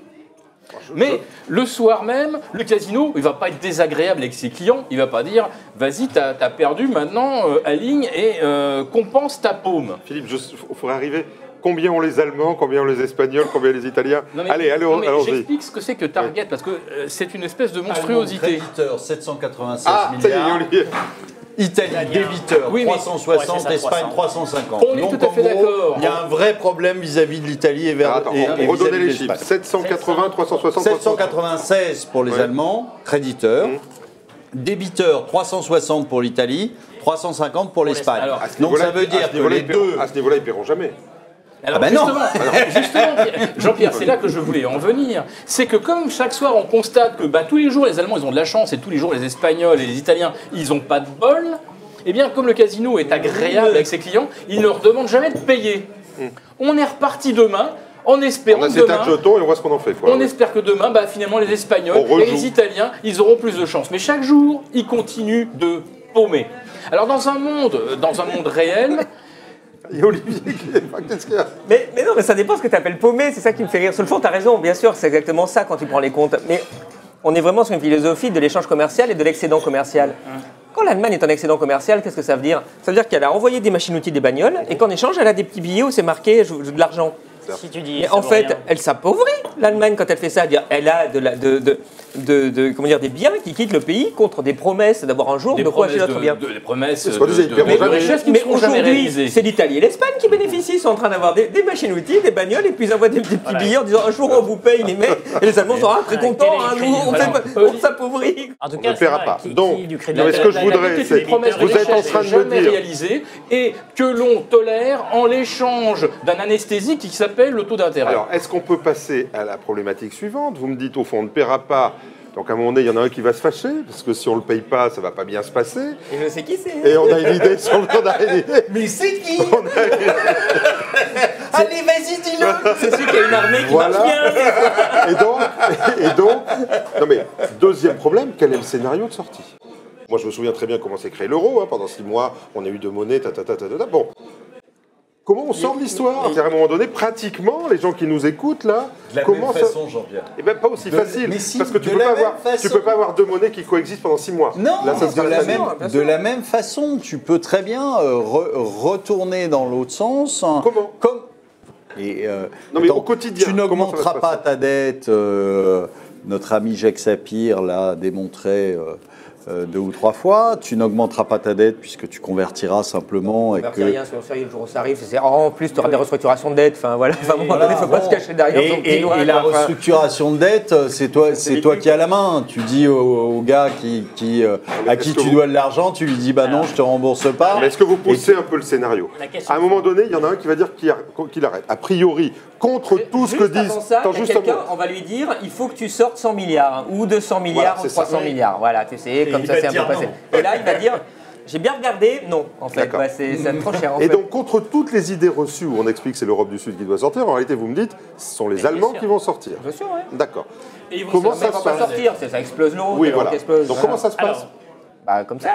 Mais le soir même, le casino, il ne va pas être désagréable avec ses clients. Il ne va pas dire, vas-y, t'as perdu, maintenant, aligne et compense ta paume. Philippe, il faudrait arriver. Combien ont les Allemands, combien ont les Espagnols, combien les Italiens? Allez, allons-y. J'explique ce que c'est que Target, parce que c'est une espèce de monstruosité. Créditeur, 796 milliards. Ça y est, Olivier. Italie, débiteur, 360, Espagne, 350. On est tout à fait d'accord. Il y a un vrai problème vis-à-vis de l'Italie et redonnez les chiffres. 780, 360, 796 pour les Allemands, créditeurs. Débiteur, 360 pour l'Italie, 350 pour l'Espagne. Donc ça veut dire que les deux... À ce niveau-là, ils ne paieront jamais. Alors justement, Jean-Pierre, c'est là que je voulais en venir. C'est que comme chaque soir on constate que tous les jours les Allemands ils ont de la chance et tous les jours les Espagnols et les Italiens ils n'ont pas de bol, eh bien comme le casino est agréable avec ses clients, il ne leur demande jamais de payer. On est reparti demain. En espérant on a ces tas de jetons et on voit ce qu'on en fait. On espère que demain, finalement, les Espagnols et les Italiens, ils auront plus de chance. Mais chaque jour, ils continuent de paumer. Alors dans un monde réel... Et Olivier, qu'est-ce qu'il y a? Mais non, mais ça dépend ce que tu appelles paumer, c'est ça qui me fait rire. Sur le fond, tu as raison, bien sûr, c'est exactement ça quand tu prends les comptes. Mais on est vraiment sur une philosophie de l'échange commercial et de l'excédent commercial. Quand l'Allemagne est en excédent commercial, qu'est-ce que ça veut dire? Ça veut dire qu'elle a envoyé des machines-outils, des bagnoles, et qu'en échange, elle a des petits billets où c'est marqué « je veux de l'argent ». Si tu dis, mais en fait, elle s'appauvrit, l'Allemagne, quand elle fait ça. Elle a comment dire, des biens qui quittent le pays contre des promesses d'avoir un jour de quoi acheter notre bien. Des promesses mais aujourd'hui, c'est l'Italie et l'Espagne qui bénéficient. Ils sont en train d'avoir des machines-outils, des bagnoles, et puis ils envoient des petits billets en disant un jour on vous paye les mecs. Et les Allemands sont très contents, on s'appauvrit. En tout On cas, ne paiera pas. Donc, ce que je voudrais, c'est vous êtes en train de me dire réalisé et que l'on tolère en l'échange d'un anesthésique qui s'appelle le taux d'intérêt. Alors, est-ce qu'on peut passer à la problématique suivante? Vous me dites, au fond, on ne paiera pas. Donc, à un moment donné, il y en a un qui va se fâcher, parce que si on ne le paye pas, ça ne va pas bien se passer. Et je sais qui c'est. Et on a une idée sur le... Mais c'est qui? Allez, vas-y, dis-le. C'est celui qui a une armée qui marche bien. Et donc, non mais, deuxième problème, quel est le scénario de sortie? Moi, je me souviens très bien comment s'est créé l'euro. Pendant 6 mois, on a eu 2 monnaies, Bon. Comment on sort de l'histoire? À un moment donné, pratiquement, les gens qui nous écoutent, là... De la même façon, Jean-Pierre. Eh bien, pas aussi facile. Si, parce que tu peux pas avoir 2 monnaies qui coexistent pendant 6 mois. Non, là, ça de la même façon, tu peux très bien retourner dans l'autre sens. Comment? Non, mais au quotidien, tu n'augmenteras pas ta dette. Notre ami Jacques Sapir l'a démontré 2 ou 3 fois. Tu n'augmenteras pas ta dette puisque tu convertiras simplement. On ne convertit rien, soyons sérieux, le jour où ça arrive. En plus, tu auras des restructurations de dette. Enfin, voilà. À un moment donné, il ne faut pas se cacher derrière son petit doigt. Et la restructuration de dette, c'est toi qui as la main. Tu dis au gars à qui tu dois de l'argent, tu lui dis non, je ne te rembourse pas. Mais est-ce que vous poussez un peu le scénario? À un moment donné, il y en a un qui va dire qu'il arrête. A priori, contre tout ce que disent... Quelqu'un, on va lui dire, il faut que tu sortes 100 milliards, ou 200 milliards, ou 300 milliards. Voilà, tu sais, comme ça c'est un peu passé. Et là, il va dire, j'ai bien regardé, non, en fait, c'est trop cher. Et donc, contre toutes les idées reçues où on explique que c'est l'Europe du Sud qui doit sortir, en réalité, vous me dites, ce sont les Allemands qui vont sortir. Bien sûr, oui. D'accord. Comment ça se passe? Ça explose l'euro. Oui, voilà. Donc, comment ça se passe? Comme ça,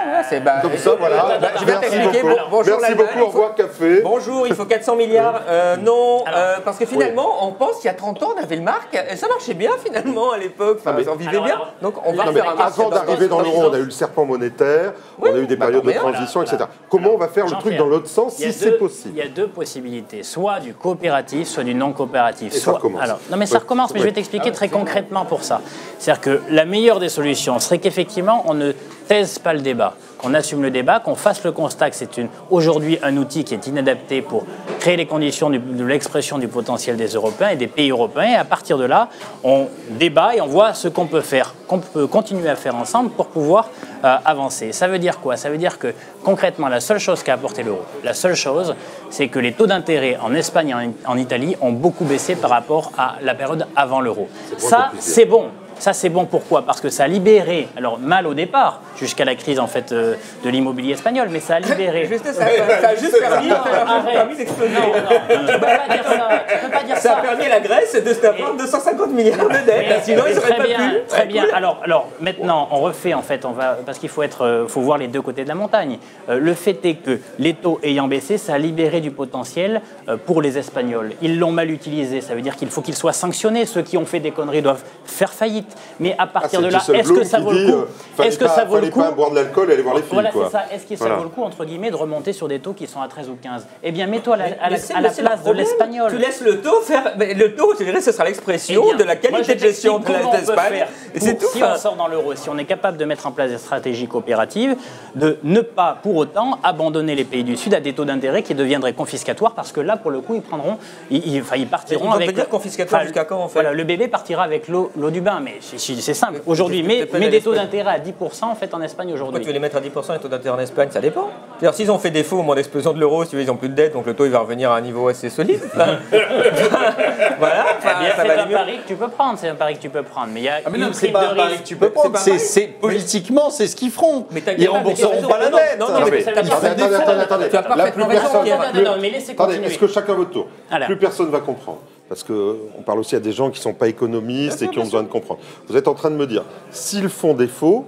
comme ça, voilà. Je vais t'expliquer. Bonjour, merci beaucoup, au revoir, café. Bonjour, il faut 400 milliards. Non, parce que finalement, on pense qu'il y a 30 ans, on avait le marque, et ça marchait bien finalement à l'époque. Enfin, on vivait bien. Donc, on va faire un marque. Avant d'arriver dans l'euro, on a eu le serpent monétaire, on a eu des périodes de transition, etc. Comment on va faire le truc dans l'autre sens si c'est possible? Il y a 2 possibilités, soit du coopératif, soit du non coopératif. Et ça recommence. Non, mais ça recommence, mais je vais t'expliquer très concrètement pour ça. C'est-à-dire que la meilleure des solutions serait qu'effectivement, on ne taise pas le débat, qu'on assume le débat, qu'on fasse le constat que c'est aujourd'hui un outil qui est inadapté pour créer les conditions de l'expression du potentiel des Européens et des pays européens. Et à partir de là, on débat et on voit ce qu'on peut faire, qu'on peut continuer à faire ensemble pour pouvoir avancer. Ça veut dire quoi? Ça veut dire que concrètement, la seule chose qu'a apporté l'euro, la seule chose, c'est que les taux d'intérêt en Espagne et en Italie ont beaucoup baissé par rapport à la période avant l'euro. Ça, c'est bon. Ça, c'est bon. Pourquoi? Parce que ça a libéré, alors mal au départ, jusqu'à la crise en fait de l'immobilier espagnol, mais ça a libéré. Ça a juste permis d'exploser. Tu peux pas dire ça. Ça a permis à la Grèce de se taper 250 milliards de dettes. Sinon, ils seraient pas pu. Très bien. Alors maintenant, on refait en fait, parce qu'il faut voir les 2 côtés de la montagne. Le fait est que les taux ayant baissé, ça a libéré du potentiel pour les Espagnols. Ils l'ont mal utilisé. Ça veut dire qu'il faut qu'ils soient sanctionnés. Ceux qui ont fait des conneries doivent faire faillite. Mais à partir de là, est-ce que ça vaut le coup? Est-ce que ça vaut le coup? Fallait pas boire de l'alcool et aller voir les filles. Voilà, c'est ça. Est-ce que ça vaut le coup, entre guillemets, de remonter sur des taux qui sont à 13 ou 15? Eh bien, mets-toi à la place de l'Espagnol. Tu laisses le taux faire. Le taux, je dirais, ce sera l'expression de la qualité de gestion de l'Espagne. Si on sort dans l'euro, si on est capable de mettre en place des stratégies coopératives, de ne pas pour autant abandonner les pays du Sud à des taux d'intérêt qui deviendraient confiscatoires, parce que là, pour le coup, ils partiront avec. On peut dire confiscatoire jusqu'à quand, en fait? Voilà, le bébé partira avec l'eau du bain, mais c'est simple. Aujourd'hui, mets des taux d'intérêt à 10% en fait en Espagne aujourd'hui. Pourquoi tu veux les mettre à 10% les taux d'intérêt en Espagne? Ça dépend. C'est-à-dire, s'ils ont fait défaut au moment d'explosion de l'euro, si ils n'ont plus de dette, donc le taux il va revenir à un niveau assez solide. Voilà. C'est un pari que tu peux prendre. C'est un pari que tu peux prendre. Mais il y a une prime de risque que tu peux prendre. Politiquement, c'est ce qu'ils feront. Ils rembourseront pas la dette. Non, mais attendez. Tu as parfaitement raison. Mais laissez continuer. Est-ce que chacun votre tour? Plus personne va comprendre. Parce qu'on parle aussi à des gens qui ne sont pas économistes et qui ont besoin de comprendre. Vous êtes en train de me dire, s'ils font défaut,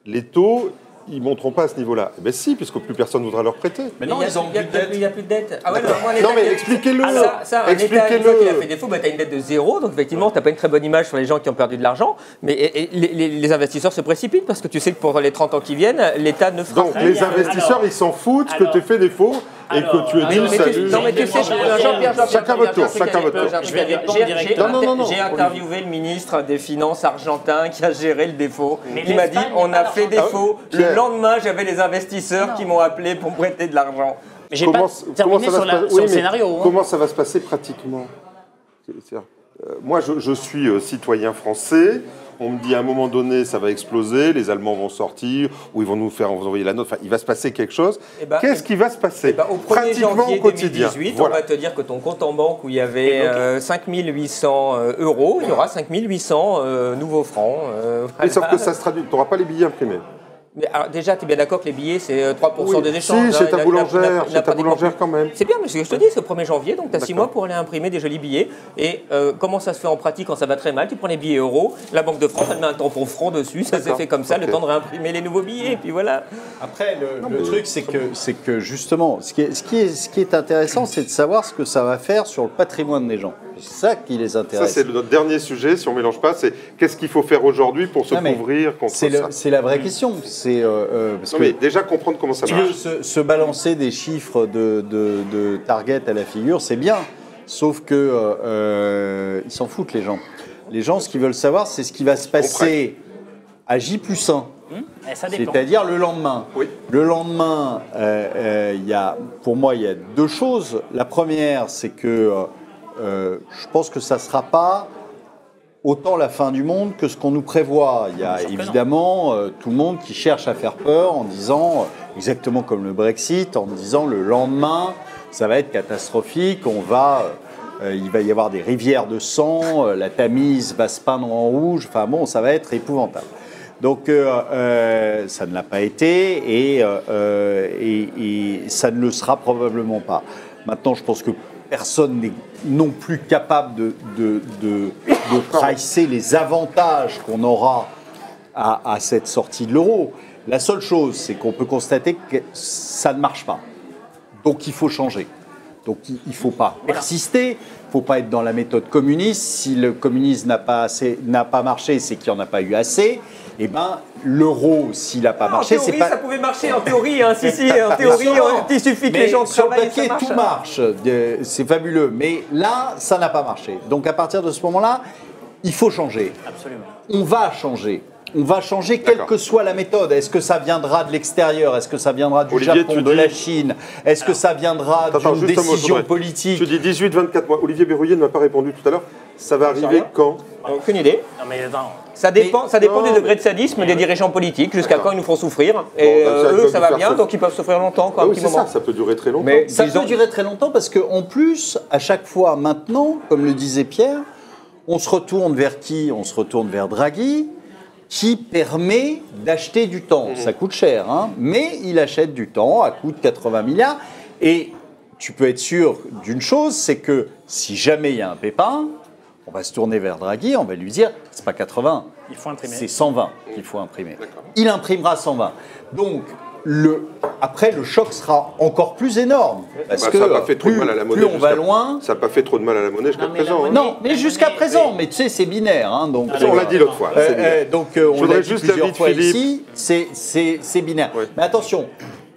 les taux, ils ne monteront pas à ce niveau-là. Eh bien si, puisque plus personne ne voudra leur prêter. Mais non, il n'y a plus de dette. Ah ouais, non, mais expliquez-le. Un État qui a fait défaut, tu as une dette de 0, donc effectivement, tu n'as pas une très bonne image sur les gens qui ont perdu de l'argent. Mais les investisseurs se précipitent parce que tu sais que pour les 30 ans qui viennent, l'État ne fera rien. Donc les investisseurs, ils s'en foutent que tu aies fait défaut. et que tu es dit salut. Non, mais tu sais, Jean-Pierre, chacun votre tour, chacun votre tour. J'ai interviewé le ministre des Finances argentin qui a géré le défaut. Il m'a dit, on a fait défaut. Le lendemain, j'avais les investisseurs qui m'ont appelé pour me prêter de l'argent. Mais j'ai pas terminé sur le scénario. Comment ça va se passer pratiquement? Moi, je suis citoyen français. On me dit à un moment donné, ça va exploser, les Allemands vont sortir, ou ils vont nous faire envoyer la note. Enfin, il va se passer quelque chose. Qu'est-ce qui va se passer au 1er janvier 2018, on va te dire que ton compte en banque où il y avait 5 800 euros, il y aura 5 800 nouveaux francs. Mais sauf que ça se traduit. Tu n'auras pas les billets imprimés. Mais alors déjà, tu es bien d'accord que les billets, c'est 3% des échanges. Si, c'est ta boulangère quand même. C'est bien, mais ce que je te dis, c'est au 1er janvier, donc tu as 6 mois pour aller imprimer des jolis billets. Et comment ça se fait en pratique quand ça va très mal? Tu prends les billets euros, la Banque de France, elle met un tampon franc dessus, ça s'est fait comme ça, le temps de réimprimer les nouveaux billets, et puis voilà. Après, le truc, c'est que justement, ce qui est intéressant, c'est de savoir ce que ça va faire sur le patrimoine des gens. C'est ça qui les intéresse. Ça, c'est notre dernier sujet, si on ne mélange pas, c'est qu'est-ce qu'il faut faire aujourd'hui pour se couvrir contre ça. C'est la vraie question. Mais déjà comprendre comment ça marche. Se balancer des chiffres de target à la figure, c'est bien. Sauf que ils s'en foutent, les gens. Les gens, ce qu'ils veulent savoir, c'est ce qui va se passer à J+1. C'est-à-dire le lendemain. Oui. Le lendemain, pour moi, il y a deux choses. La première, c'est que je pense que ça ne sera pas autant la fin du monde que ce qu'on nous prévoit. Il y a évidemment tout le monde qui cherche à faire peur en disant, exactement comme le Brexit, en disant le lendemain, ça va être catastrophique, il va y avoir des rivières de sang, la Tamise va se peindre en rouge, enfin bon, ça va être épouvantable. Donc ça ne l'a pas été et ça ne le sera probablement pas. Maintenant, je pense que personne n'est non plus capable de pricer les avantages qu'on aura à cette sortie de l'euro. La seule chose, c'est qu'on peut constater que ça ne marche pas. Donc il faut changer. Donc il ne faut pas persister, il ne faut pas être dans la méthode communiste. Si le communisme n'a pas marché, c'est qu'il n'y en a pas eu assez. Eh bien, l'euro, s'il n'a pas marché, c'est pas... ça pouvait marcher en théorie. Hein, en théorie, il suffit que les gens travaillent. Sur le papier, tout marche. C'est fabuleux. Mais là, ça n'a pas marché. Donc, à partir de ce moment-là, il faut changer. Absolument. On va changer. On va changer quelle que soit la méthode. Est-ce que ça viendra de l'extérieur? Est-ce que ça viendra du Japon, de la Chine? Est-ce que ça viendra d'une décision politique? Tu dis 18-24 mois. Olivier Berruyer ne m'a pas répondu tout à l'heure. Ça va arriver quand? Aucune idée. Non, mais attends. Ça dépend des degrés de sadisme des dirigeants politiques, jusqu'à quand ils nous font souffrir. Et eux, ça va bien, donc ils peuvent souffrir longtemps. Oui, c'est ça, ça peut durer très longtemps. Mais ça peut durer très longtemps parce qu'en plus, à chaque fois maintenant, comme le disait Pierre, on se retourne vers qui? On se retourne vers Draghi, qui permet d'acheter du temps. Ça coûte cher, hein, mais il achète du temps à coût de 80 milliards. Et tu peux être sûr d'une chose, c'est que si jamais il y a un pépin, on va se tourner vers Draghi, on va lui dire, c'est pas 80, c'est 120 qu'il faut imprimer. Il imprimera 120. Donc, après, le choc sera encore plus énorme. Parce que ça n'a pas fait trop de mal à la monnaie. Plus on va loin. Ça n'a pas fait trop de mal à la monnaie jusqu'à présent. Non, mais jusqu'à présent. Mais tu sais, c'est binaire. Hein, donc, on l'a dit l'autre fois. Donc, on l'a dit plusieurs fois ici. C'est binaire. Ouais. Mais attention,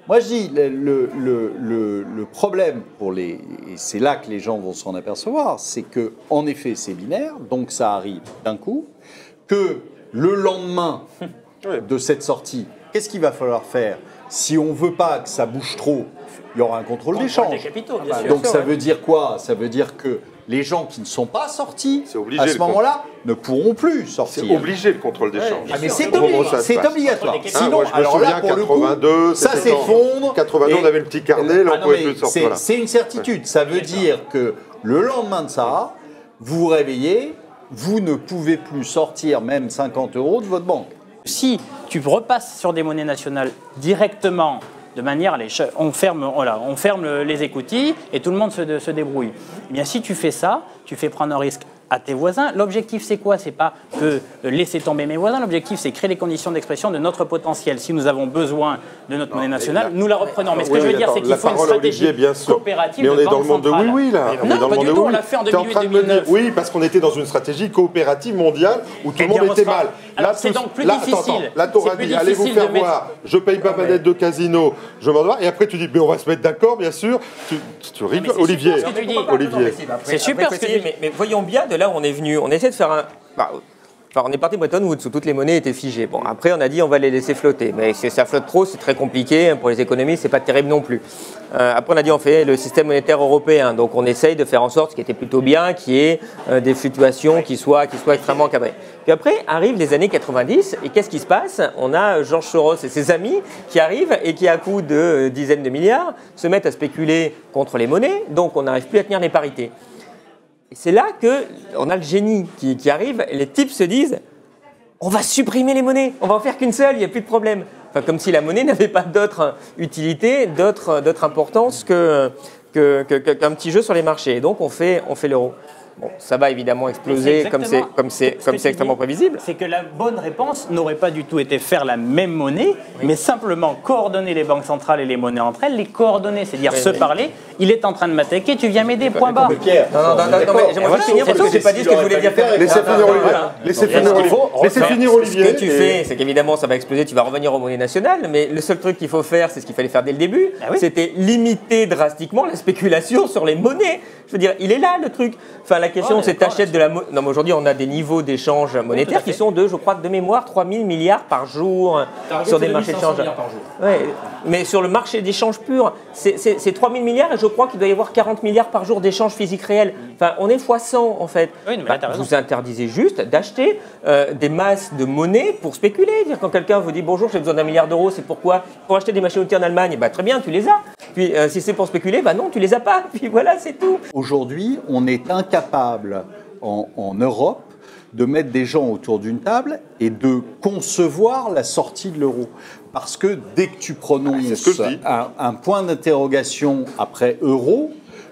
moi je dis, le problème et c'est là que les gens vont s'en apercevoir, c'est que en effet, c'est binaire. Donc, ça arrive d'un coup. Que le lendemain de cette sortie, qu'est-ce qu'il va falloir faire? Si on ne veut pas que ça bouge trop, il y aura un contrôle d'échange. Donc ça veut dire quoi? Ça veut dire que les gens qui ne sont pas sortis, à ce moment-là, ne pourront plus sortir. C'est obligé le contrôle d'échange. Mais c'est obligatoire. Sinon, moi, je me souviens, 82, ça s'effondre. 82, on avait le petit carnet, là on pouvait plus sortir. C'est une certitude. Ça veut dire que le lendemain de ça, vous vous réveillez, vous ne pouvez plus sortir même 50 € de votre banque. Si tu repasses sur des monnaies nationales directement, de manière, on ferme les écoutilles et tout le monde se débrouille. Eh bien, si tu fais ça, tu fais prendre un risque à tes voisins. L'objectif, c'est quoi? C'est pas que laisser tomber mes voisins. L'objectif, c'est créer les conditions d'expression de notre potentiel. Si nous avons besoin de notre monnaie nationale, nous la reprenons. Mais ce que je veux dire, c'est qu'il faut une stratégie coopérative. Mais on est dans le monde de oui, là. Non, pas du tout. On l'a fait en 2008-2009. Oui, parce qu'on était dans une stratégie coopérative mondiale où tout le monde était mal. Là, c'est donc plus difficile. Là, t'auras dit, allez vous faire voir, je paye pas ma dette de casino, je m'en dois. Et après, tu dis, mais on va se mettre d'accord, bien sûr. Tu rigoles, Olivier. C'est super ce que tu dis. Mais voyons bien de là où on est venu. On essaie de faire un... Enfin, on est parti de Bretton Woods où toutes les monnaies étaient figées. Bon, après, on a dit on va les laisser flotter. Mais si ça flotte trop, c'est très compliqué. Pour les économies, c'est pas terrible non plus. Après, on a dit on fait le système monétaire européen. Donc, on essaye de faire en sorte, ce qui était plutôt bien, qu'il y ait des fluctuations qui soient extrêmement cadrées. Puis après, arrivent les années 90. Et qu'est-ce qui se passe? On a George Soros et ses amis qui arrivent et qui, à coup de dizaines de milliards, se mettent à spéculer contre les monnaies. Donc, on n'arrive plus à tenir les parités. C'est là qu'on a le génie qui arrive, et les types se disent on va supprimer les monnaies, on va en faire qu'une seule, il n'y a plus de problème. Enfin, comme si la monnaie n'avait pas d'autre utilité, d'autre importance qu'un petit jeu sur les marchés. Et donc on fait l'euro. Bon, ça va évidemment exploser comme c'est extrêmement prévisible. C'est que la bonne réponse n'aurait pas du tout été faire la même monnaie, mais simplement coordonner les banques centrales et les monnaies entre elles, les coordonner, c'est-à-dire se parler. Il est en train de m'attaquer, tu viens m'aider, point barre. Pierre, non, mais j'aimerais juste finir parce que j'ai pas dit ce que je voulais dire. Laissez finir Olivier. Ce que tu fais, c'est qu'évidemment ça va exploser, tu vas revenir aux monnaies nationales, mais le seul truc qu'il faut faire, c'est ce qu'il fallait faire dès le début, c'était limiter drastiquement la spéculation sur les monnaies. Je veux dire, il est là le truc. Enfin, la question, c'est t'achètes de la monnaie. Non, mais aujourd'hui, on a des niveaux d'échange monétaire qui sont je crois, de mémoire, 3 000 milliards par jour sur des marchés d'échange. Ouais, mais sur le marché d'échange pur, c'est 3 000 milliards et je crois qu'il doit y avoir 40 milliards par jour d'échanges physiques réels. Enfin, on est x100 en fait. Oui, mais vous interdisez juste d'acheter des masses de monnaie pour spéculer. Dire, quand quelqu'un vous dit bonjour, j'ai besoin d'1 milliard d'euros, c'est pourquoi? Pour acheter des machines outils en Allemagne, bah, très bien, tu les as. Puis si c'est pour spéculer, bah non, tu les as pas. Puis voilà, c'est tout. Aujourd'hui, on est incapable en Europe de mettre des gens autour d'une table et de concevoir la sortie de l'euro. Parce que dès que tu prononces un point d'interrogation après euro,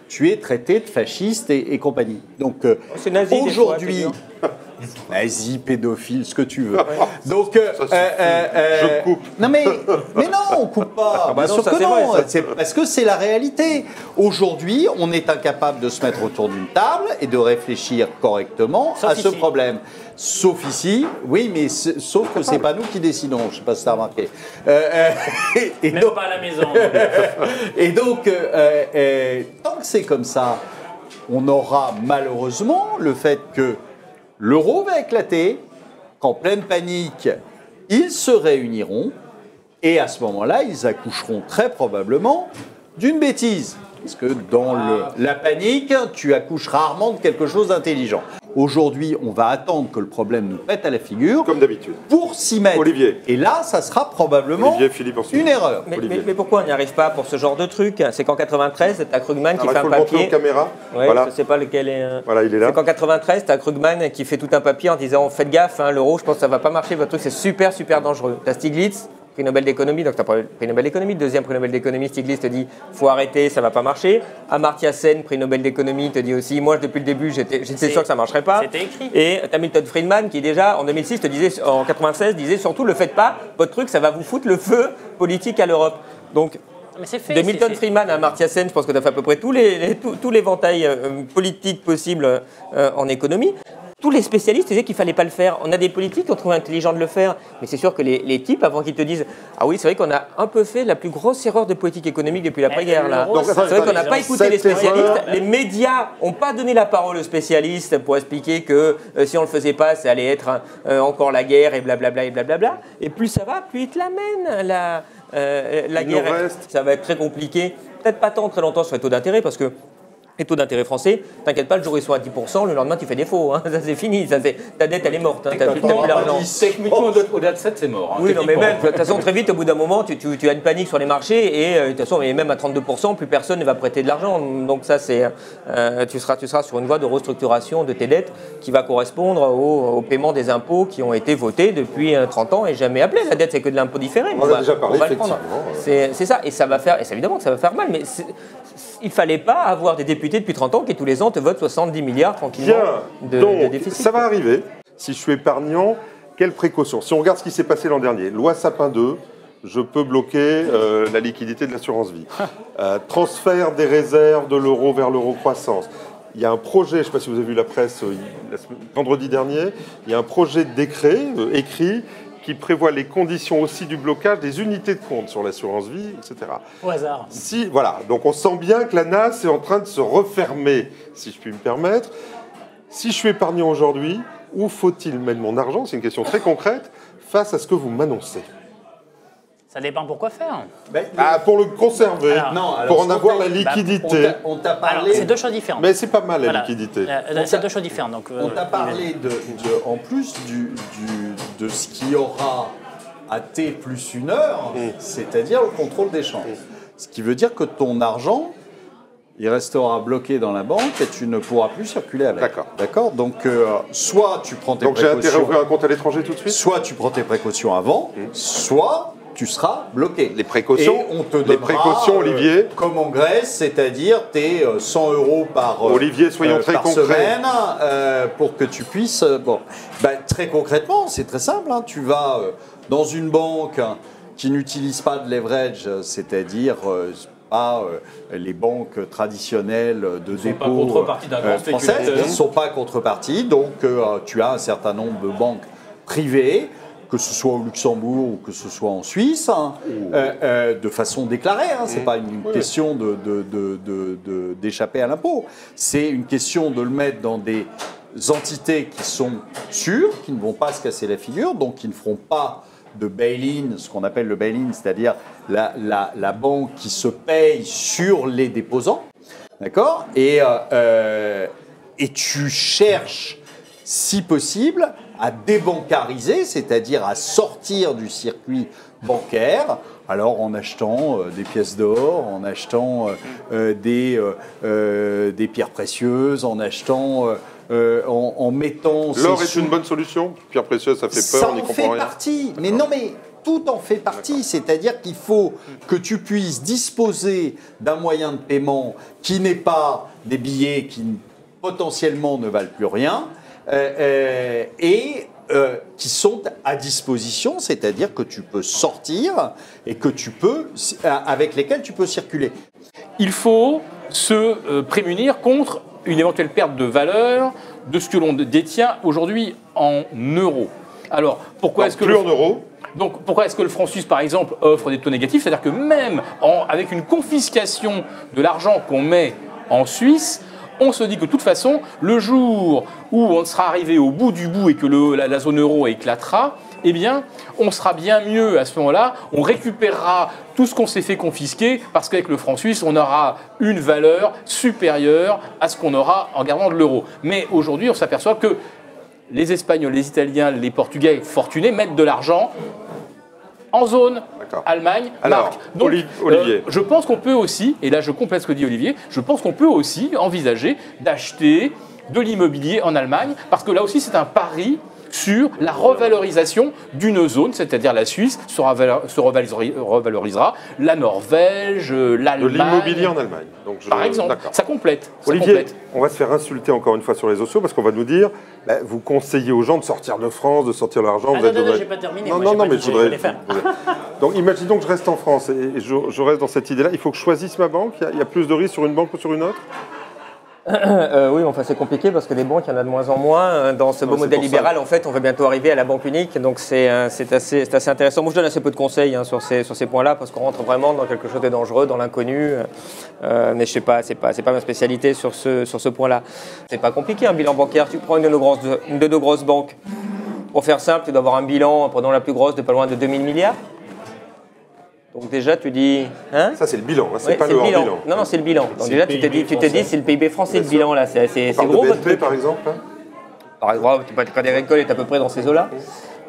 tu es traité de fasciste et compagnie. Donc aujourd'hui, nazi, pédophile, ce que tu veux. Donc, je coupe. Non mais non, on coupe pas. Bien sûr que non. C'est parce que c'est la réalité. Aujourd'hui, on est incapable de se mettre autour d'une table et de réfléchir correctement à ce problème. Sauf ici, oui, mais sauf que c'est pas nous qui décidons. Je sais pas si tu as remarqué. Même donc, pas à la maison. Et donc, tant que c'est comme ça, on aura malheureusement le fait que l'euro va éclater, qu'en pleine panique, ils se réuniront et à ce moment-là, ils accoucheront très probablement d'une bêtise. Parce que dans la panique, tu accouches rarement de quelque chose d'intelligent. Aujourd'hui, on va attendre que le problème nous pète à la figure. Comme d'habitude. Pour s'y mettre. Olivier. Et là, ça sera probablement une erreur. Mais pourquoi on n'y arrive pas pour ce genre de truc? C'est qu'en 93, tu as Krugman qui fait un papier. Caméra. Ouais, voilà. Je ne sais pas lequel est. Voilà, il est là. C'est qu'en 93, tu as Krugman qui fait tout un papier en disant faites gaffe, hein, l'euro, je pense que ça ne va pas marcher, votre truc, c'est super, super dangereux. Tu as Stiglitz, prix Nobel d'économie, donc tu as prix Nobel d'économie, deuxième prix Nobel d'économie, Stiglitz te dit faut arrêter, ça va pas marcher. Amartya Sen, prix Nobel d'économie, te dit aussi moi depuis le début j'étais sûr que ça marcherait pas. C'était écrit. Et tu as Milton Friedman qui déjà en 2006 te disait, en 96 disait surtout le faites pas, votre truc ça va vous foutre le feu politique à l'Europe. Donc de Milton Friedman à Amartya Sen, je pense que tu as fait à peu près tous l'éventail politique possible en économie. Tous les spécialistes disaient qu'il ne fallait pas le faire. On a des politiques qui ont trouvé intelligent de le faire. Mais c'est sûr que les types, avant qu'ils te disent « Ah oui, c'est vrai qu'on a un peu fait la plus grosse erreur de politique économique depuis l'après-guerre. » C'est vrai qu'on n'a pas écouté les spécialistes. Les médias n'ont pas donné la parole aux spécialistes pour expliquer que si on ne le faisait pas, ça allait être encore la guerre et blablabla et blablabla. Et plus ça va, plus il te l'amène la guerre. Ça va être très compliqué. Peut-être pas tant très longtemps sur les taux d'intérêt parce que les taux d'intérêt français, t'inquiète pas, le jour où ils sont à 10%, le lendemain tu fais défaut, hein. Ça c'est fini, ta dette elle est morte, hein. T'as plus l'argent. Techniquement, au-delà de 7, c'est mort. Hein, oui, non, mais même, de toute façon, très vite, au bout d'un moment, tu as une panique sur les marchés et de toute façon, même à 32%, plus personne ne va prêter de l'argent. Donc ça, c'est, tu seras sur une voie de restructuration de tes dettes qui va correspondre au paiement des impôts qui ont été votés depuis 30 ans et jamais appelés. La dette, c'est que de l'impôt différé. On a déjà parlé, effectivement. C'est ça, et ça va faire, et évidemment que ça va faire mal, mais il fallait pas avoir des députés fiscalité depuis 30 ans qui, tous les ans, te vote 70 milliards tranquillement de déficit. Ça va arriver. Si je suis épargnant, quelles précautions? Si on regarde ce qui s'est passé l'an dernier, loi Sapin 2, je peux bloquer la liquidité de l'assurance vie. Transfert des réserves de l'euro vers l'euro-croissance. Il y a un projet, je ne sais pas si vous avez vu la presse vendredi dernier, il y a un projet de décret écrit qui prévoit les conditions aussi du blocage des unités de compte sur l'assurance vie, etc. Au hasard. Voilà, donc on sent bien que la NAS est en train de se refermer, si je puis me permettre. Si je suis épargnant aujourd'hui, où faut-il mettre mon argent? C'est une question très concrète, face à ce que vous m'annoncez. Ça dépend pour quoi faire. Pour le conserver, pour en avoir la liquidité. On t'a parlé. C'est deux choses différentes. Mais c'est pas mal la liquidité. C'est deux choses différentes. Donc, on t'a parlé en plus de ce qu'il y aura à T plus une heure, c'est-à-dire le contrôle des changes. Ce qui veut dire que ton argent, il restera bloqué dans la banque et tu ne pourras plus circuler avec. D'accord. Donc, soit tu prends tes précautions. Donc j'ai intérêt à ouvrir un compte à l'étranger tout de suite. Soit tu prends tes précautions avant, soit tu seras bloqué. Les précautions. Et on te donnera, Olivier. Comme en Grèce, c'est-à-dire tes 100 € par, Olivier, soyons très par concrets. semaine pour que tu puisses. Très concrètement, c'est très simple. Tu vas dans une banque qui n'utilise pas de leverage, c'est-à-dire les banques traditionnelles de dépôt françaises, qui ne sont pas contrepartie. Donc, tu as un certain nombre de banques privées, que ce soit au Luxembourg ou que ce soit en Suisse, de façon déclarée. Ce n'est pas une question d'échapper à l'impôt. C'est une question de le mettre dans des entités qui sont sûres, qui ne vont pas se casser la figure, donc qui ne feront pas de bail-in, ce qu'on appelle le bail-in, c'est-à-dire la banque qui se paye sur les déposants. D'accord ? Et tu cherches, si possible, à débancariser, c'est-à-dire à sortir du circuit bancaire, alors en achetant des pièces d'or, en achetant des pierres précieuses, en achetant, en mettant... L'or est une bonne solution? Pierres précieuses, ça fait peur, on n'y comprend rien. Ça en fait partie, mais non, mais tout en fait partie, c'est-à-dire qu'il faut que tu puisses disposer d'un moyen de paiement qui n'est pas des billets qui potentiellement ne valent plus rien, qui sont à disposition, c'est-à-dire que tu peux sortir et que avec lesquels tu peux circuler. Il faut se prémunir contre une éventuelle perte de valeur de ce que l'on détient aujourd'hui en euros. Alors, pourquoi est-ce que plus en euros? Donc, pourquoi est-ce que le franc suisse, par exemple, offre des taux négatifs? C'est-à-dire que même avec une confiscation de l'argent qu'on met en Suisse, on se dit que de toute façon, le jour où on sera arrivé au bout du bout et que la zone euro éclatera, eh bien, on sera bien mieux à ce moment-là. On récupérera tout ce qu'on s'est fait confisquer parce qu'avec le franc suisse, on aura une valeur supérieure à ce qu'on aura en gardant de l'euro. Mais aujourd'hui, on s'aperçoit que les Espagnols, les Italiens, les Portugais fortunés mettent de l'argent en zone Allemagne, marque. Donc, Olivier. Je pense qu'on peut aussi, et là je complète ce que dit Olivier, je pense qu'on peut aussi envisager d'acheter de l'immobilier en Allemagne, parce que là aussi c'est un pari sur la revalorisation d'une zone, c'est-à-dire la Suisse se revalorisera, la Norvège, l'Allemagne. De l'immobilier en Allemagne. Donc par exemple, ça complète. Olivier, on va se faire insulter encore une fois sur les réseaux sociaux parce qu'on va nous dire vous conseillez aux gens de sortir de France, de sortir l'argent. Non, j'ai pas terminé. Non, mais je voudrais. Donc imaginons que je reste en France et je reste dans cette idée-là. Il faut que je choisisse ma banque. Il y a plus de risques sur une banque que sur une autre? Oui, enfin c'est compliqué parce que les banques, il y en a de moins en moins. Dans ce beau modèle libéral, en fait, on va bientôt arriver à la banque unique. Donc c'est assez intéressant. Moi, je donne assez peu de conseils sur ces points-là parce qu'on rentre vraiment dans quelque chose de dangereux, dans l'inconnu. Mais je sais pas, c'est pas ma spécialité sur ce point-là. C'est pas compliqué un bilan bancaire. Tu prends une de nos grosses banques. Pour faire simple, tu dois avoir un bilan, prenons la plus grosse, de pas loin de 2000 milliards. Donc déjà, tu dis... Ça, c'est le bilan, c'est pas le hors-bilan. Non, c'est le bilan. Donc déjà, tu te dis, c'est le PIB français, le bilan, là. C'est gros, votre BNP, par exemple Par exemple, le Crédit Agricole est à peu près dans ces eaux-là.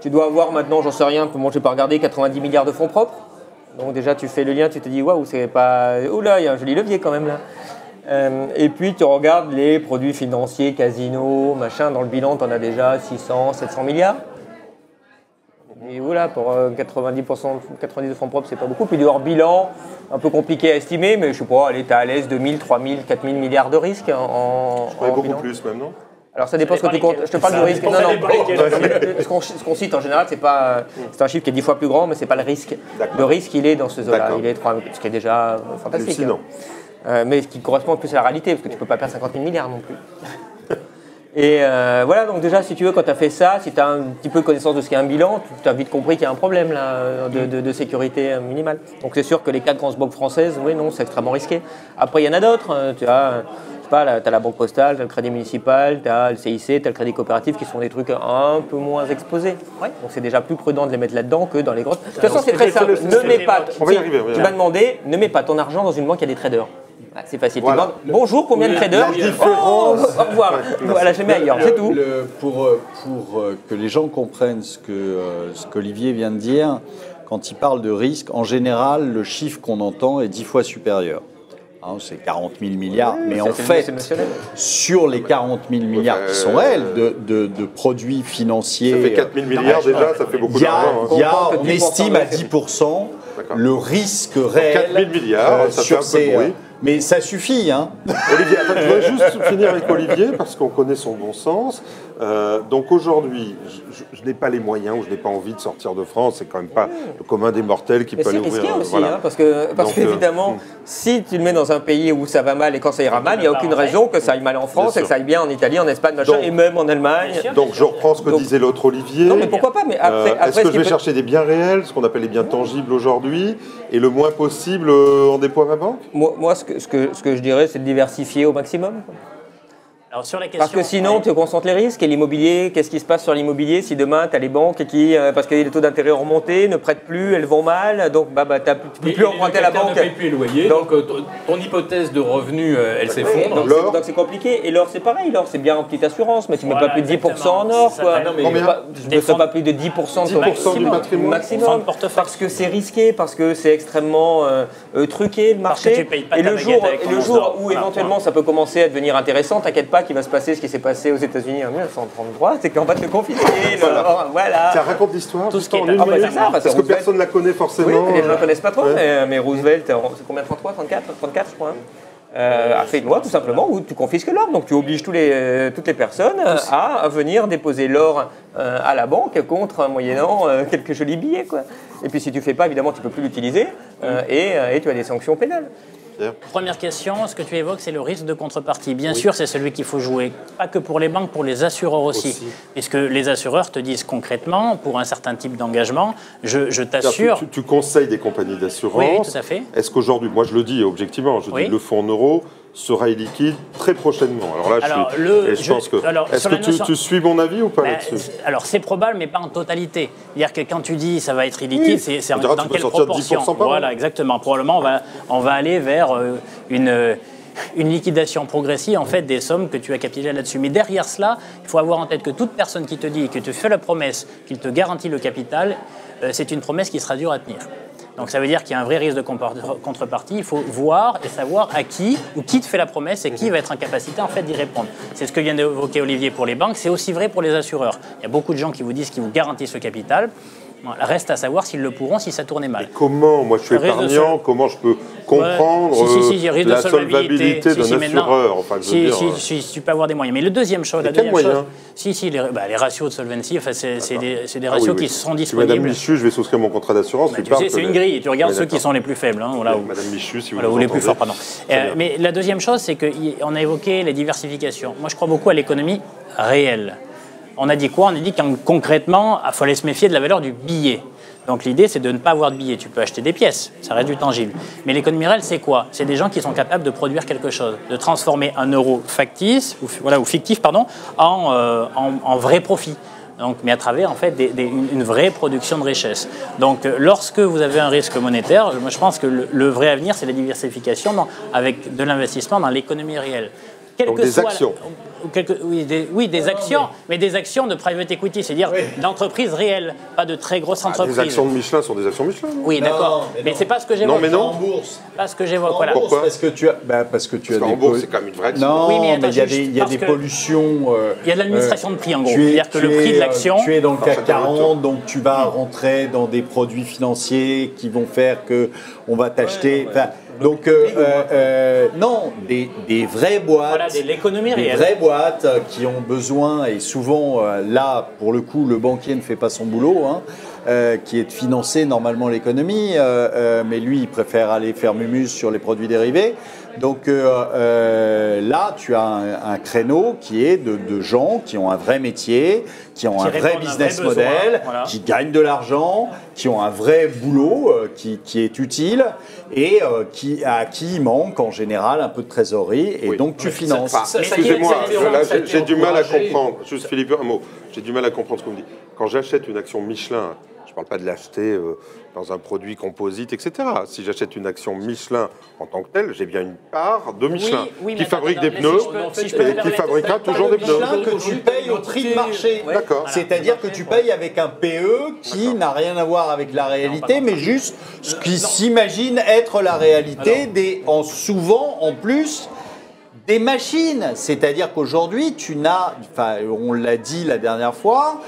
Tu dois avoir maintenant, j'en sais rien, moi, je n'ai pas regardé, 90 milliards de fonds propres. Donc déjà, tu fais le lien, tu te dis, waouh, c'est pas... Oula, il y a un joli levier quand même, là. Et puis, tu regardes les produits financiers, casinos, machin. Dans le bilan, tu en as déjà 600, 700 milliards. Et voilà, pour 90 fonds propres, c'est pas beaucoup. Puis du hors-bilan, un peu compliqué à estimer, mais je sais pas, allez, t'as à l'aise 2000, 3000, 4000 milliards de risques en je croyais beaucoup plus même, non? Alors ça dépend ce que tu comptes. Je te parle du risque. Non, ce qu'on cite en général, c'est un chiffre qui est 10 fois plus grand, mais c'est pas le risque. Le risque, il est dans ce zone-là. Il est 3, ce qui est déjà fantastique. Mais ce qui correspond plus à la réalité, parce que tu peux pas perdre 50 000 milliards non plus. Et voilà, donc déjà, si tu veux, quand tu as fait ça, si tu as un petit peu connaissance de ce qu'est un bilan, tu as vite compris qu'il y a un problème là, de sécurité minimale. Donc c'est sûr que les 4 grandes banques françaises, oui, non, c'est extrêmement risqué. Après, il y en a d'autres. Tu as, je sais pas, tu as la Banque Postale, tu as le Crédit Municipal, tu as le CIC, tu as le Crédit Coopératif, qui sont des trucs un peu moins exposés. Ouais. Donc c'est déjà plus prudent de les mettre là-dedans que dans les grosses. De toute façon, c'est très simple. Ne mets pas. Tu m'as demandé, ne mets pas ton argent dans une banque qui a des traders. C'est facile. Voilà. Tu demandes, bonjour, combien de traders? Au revoir. Voilà, je mets ailleurs, c'est tout. Pour que les gens comprennent ce qu'Olivier vient de dire, quand il parle de risque, en général, le chiffre qu'on entend est 10 fois supérieur. Hein, c'est 40 000 milliards. Mais en fait, sur les 40 000 milliards qui sont réels de produits financiers... Ça fait 4 000 milliards déjà, ça fait beaucoup d'argent. On estime à 10% le risque réel 4 000 milliards, ça fait un peu de bruit. Mais ça suffit, hein. Olivier, attends, je voudrais juste finir avec Olivier, parce qu'on connaît son bon sens. Donc aujourd'hui, je n'ai pas les moyens, ou je n'ai pas envie de sortir de France. C'est quand même pas le commun des mortels qui peut aller ouvrir. C'est risqué aussi, voilà. Parce que évidemment, si tu le mets dans un pays où ça va mal et quand ça ira mal, il n'y a aucune raison que ça aille mal en France et que ça aille bien en Italie, en Espagne, machin, et même en Allemagne. Donc je reprends ce que disait l'autre Olivier. Non, mais pourquoi pas, mais après, est-ce que je vais chercher des biens réels, ce qu'on appelle les biens tangibles aujourd'hui, et le moins possible en dépôt à ma banque? Moi, ce que je dirais, c'est de diversifier au maximum. Alors, sur la question, parce que sinon, tu concentres les risques. Et l'immobilier, qu'est-ce qui se passe sur l'immobilier si demain, tu as les banques qui, parce que les taux d'intérêt ont remonté, ne prêtent plus, elles vont mal, donc tu ne peux plus emprunter à la banque. Ne paye plus les loyers, donc ton hypothèse de revenu, elle s'effondre. Donc c'est compliqué. Et l'or, c'est pareil. L'or, c'est bien en petite assurance, mais tu ne mets pas plus de 10% en or. Je ne fais pas plus de 10% de du patrimoine maximum. Parce que c'est risqué, parce que c'est extrêmement truqué le marché. Et le jour où éventuellement ça peut commencer à devenir intéressant, t'inquiète pas, qu'il va se passer ce qui s'est passé aux États-Unis en 1933, c'est qu'on va te confisquer. Voilà. Ça raconte l'histoire. Tout ce qui est parce que personne ne la connaît forcément. Oui, les gens ne connaissent pas trop, mais Roosevelt, c'est combien, 33, 34 je crois. A fait une loi tout simplement où tu confisques l'or. Donc tu obliges toutes les personnes à venir déposer l'or à la banque contre moyennant quelques jolis billets, quoi. Et puis si tu ne fais pas, évidemment, tu ne peux plus l'utiliser et tu as des sanctions pénales. Première question, ce que tu évoques, c'est le risque de contrepartie. Bien sûr, c'est celui qu'il faut jouer, pas que pour les banques, pour les assureurs aussi. Puisque les assureurs te disent concrètement, pour un certain type d'engagement, je t'assure... Tu conseilles des compagnies d'assurance. Oui, tout à fait. Est-ce qu'aujourd'hui, moi je le dis objectivement, je dis le fonds en euros sera illiquide très prochainement. Alors là, est-ce que tu suis mon avis ou pas là-dessus? Alors c'est probable, mais pas en totalité. C'est-à-dire que quand tu dis ça va être illiquide, c'est dans quelle proportion? Voilà, exactement. Probablement, on va aller vers une liquidation progressive en fait des sommes que tu as capitalisées là-dessus. Mais derrière cela, il faut avoir en tête que toute personne qui te dit que tu fais la promesse qu'il te garantit le capital, c'est une promesse qui sera dure à tenir. Donc ça veut dire qu'il y a un vrai risque de contrepartie. Il faut voir et savoir à qui ou qui te fait la promesse et qui va être en capacité en fait d'y répondre. C'est ce que vient d'évoquer Olivier pour les banques. C'est aussi vrai pour les assureurs. Il y a beaucoup de gens qui vous disent qu'ils vous garantissent le capital. Reste à savoir s'ils le pourront si ça tournait mal. Mais comment? Moi, je suis épargnant. Comment je peux comprendre la solvabilité d'un assureur? Enfin, si tu peux avoir des moyens. Mais la deuxième chose... les ratios de solvency, enfin, c'est des ratios qui sont disponibles. Madame Michu, je vais souscrire mon contrat d'assurance. C'est une grille. Tu regardes ceux qui sont les plus faibles. Madame Michu, si vous ou les plus forts, pardon. Mais la deuxième chose, c'est qu'on a évoqué les diversifications. Moi, je crois beaucoup à l'économie réelle. On a dit quoi? On a dit que concrètement, il fallait se méfier de la valeur du billet. Donc l'idée, c'est de ne pas avoir de billets. Tu peux acheter des pièces, ça reste du tangible. Mais l'économie réelle, c'est quoi? C'est des gens qui sont capables de produire quelque chose, de transformer un euro factice, ou fictif, en vrai profit. Donc, mais à travers en fait une vraie production de richesse. Donc lorsque vous avez un risque monétaire, moi je pense que le vrai avenir, c'est la diversification avec de l'investissement dans l'économie réelle. Donc des actions. Oui, des actions, mais des actions de private equity, c'est-à-dire d'entreprises réelles, pas de très grosses entreprises. Les actions de Michelin sont des actions Michelin. Oui, d'accord, mais c'est pas ce que j'évoque. Non, mais non. En bourse. Pas ce que j'évoque, voilà. Pourquoi ? Parce que tu as en bourse, c'est quand même une vraie action. Non, oui, mais il y a des pollutions. Il y a de l'administration de prix, en gros. C'est-à-dire que le prix de l'action... Tu es dans le CAC 40, donc tu vas rentrer dans des produits financiers qui vont faire qu'on va t'acheter... Donc, non, des vraies boîtes, voilà, l'économie réelle. Des vraies boîtes qui ont besoin, et souvent, là, pour le coup, le banquier ne fait pas son boulot, qui est de financer normalement l'économie, mais lui, il préfère aller faire mumus sur les produits dérivés. Donc là, tu as un créneau qui est de gens qui ont un vrai métier, qui ont un vrai business model, voilà, qui gagnent de l'argent, qui ont un vrai boulot qui est utile et à qui il manque en général un peu de trésorerie et donc tu finances. Excusez-moi, j'ai du mal à comprendre. Juste Philippe, un mot. J'ai du mal à comprendre ce qu'on me dit. Quand j'achète une action Michelin, je ne parle pas de l'acheter dans un produit composite, etc. Si j'achète une action Michelin en tant que telle, j'ai bien une part de Michelin qui fabrique des pneus et qui fabriquera toujours des pneus. Michelin que tu payes au prix de marché. D'accord. C'est-à-dire que tu payes avec un PE qui n'a rien à voir avec la réalité, mais juste ce qui s'imagine être la réalité souvent en plus des machines. C'est-à-dire qu'aujourd'hui, on l'a dit la dernière fois,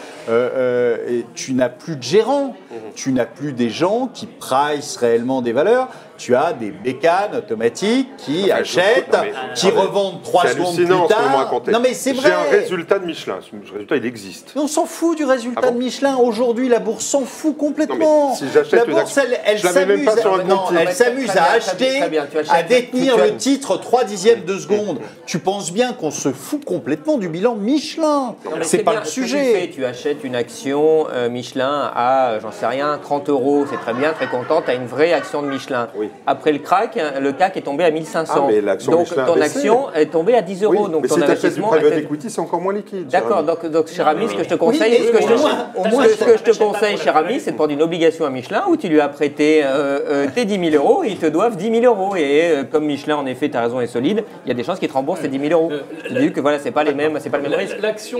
tu n'as plus de gérants, tu n'as plus des gens qui pricent réellement des valeurs. Tu as des bécanes automatiques qui achètent, qui revendent 3 secondes plus tard. Non mais c'est vrai. J'ai un résultat de Michelin. Ce résultat, il existe. Mais on s'en fout du résultat de Michelin. Aujourd'hui, la bourse s'en fout complètement. Non, si j'achète la bourse, elle s'amuse à acheter, à détenir le titre 3/10 de seconde. Tu penses bien qu'on se fout complètement du bilan Michelin. C'est pas le sujet. Tu achètes une action Michelin à, j'en sais rien, 30 €. C'est très bien, très content. Tu as une vraie action de Michelin. Oui. Après le crack, le CAC est tombé à 1500. Donc ton action est tombée à 10 €. Oui, donc mais ton si tu achètes du private equity, c'est encore moins liquide. D'accord, donc cher ami, ce que je te conseille, ce que je te conseille, cher ami, c'est de prendre une obligation à Michelin où tu lui as prêté tes 10 000 €, et ils te doivent 10 000 €. Et comme Michelin, en effet, tu as raison, est solide, il y a des chances qu'ils te remboursent ces 10 000 €. Tu dis que voilà, c'est pas le même risque. L'action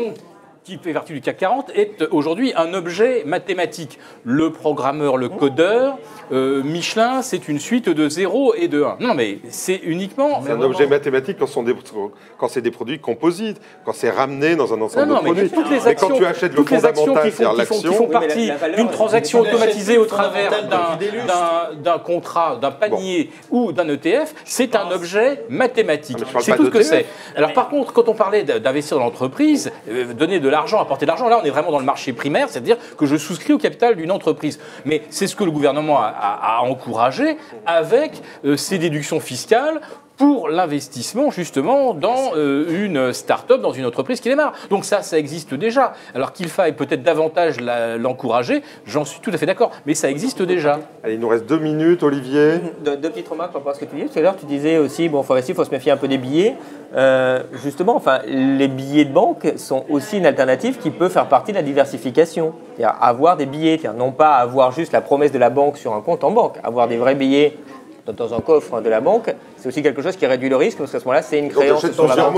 qui fait partie du CAC 40 est aujourd'hui un objet mathématique. Le programmeur, le codeur, Michelin, c'est une suite de 0 et de 1. Non, mais c'est uniquement... C'est un objet mathématique quand c'est des produits composites, quand c'est ramené dans un ensemble de produits. Mais quand tu achètes le fondamental, c'est-à-dire l'action... qui font partie d'une transaction automatisée au travers d'un contrat, d'un panier ou d'un ETF, c'est un objet mathématique. C'est tout ce que c'est. Alors par contre, quand on parlait d'investir dans l'entreprise, donner de l'argent, apporter de l'argent, là on est vraiment dans le marché primaire, c'est-à-dire que je souscris au capital d'une entreprise. Mais c'est ce que le gouvernement a encouragé avec ces déductions fiscales pour l'investissement justement dans une start-up, dans une entreprise qui démarre. Donc ça existe déjà. Alors qu'il faille peut-être davantage l'encourager, j'en suis tout à fait d'accord, mais ça existe déjà. Allez, il nous reste 2 minutes, Olivier. Deux petites remarques par rapport à ce que tu disais. Tout à l'heure, tu disais aussi, bon, il faut se méfier un peu des billets. Justement, les billets de banque sont aussi une alternative qui peut faire partie de la diversification. C'est-à-dire avoir des billets, non pas avoir juste la promesse de la banque sur un compte en banque, avoir des vrais billets dans un coffre de la banque, c'est aussi quelque chose qui réduit le risque parce qu'à ce moment-là, c'est une créance sur la banque.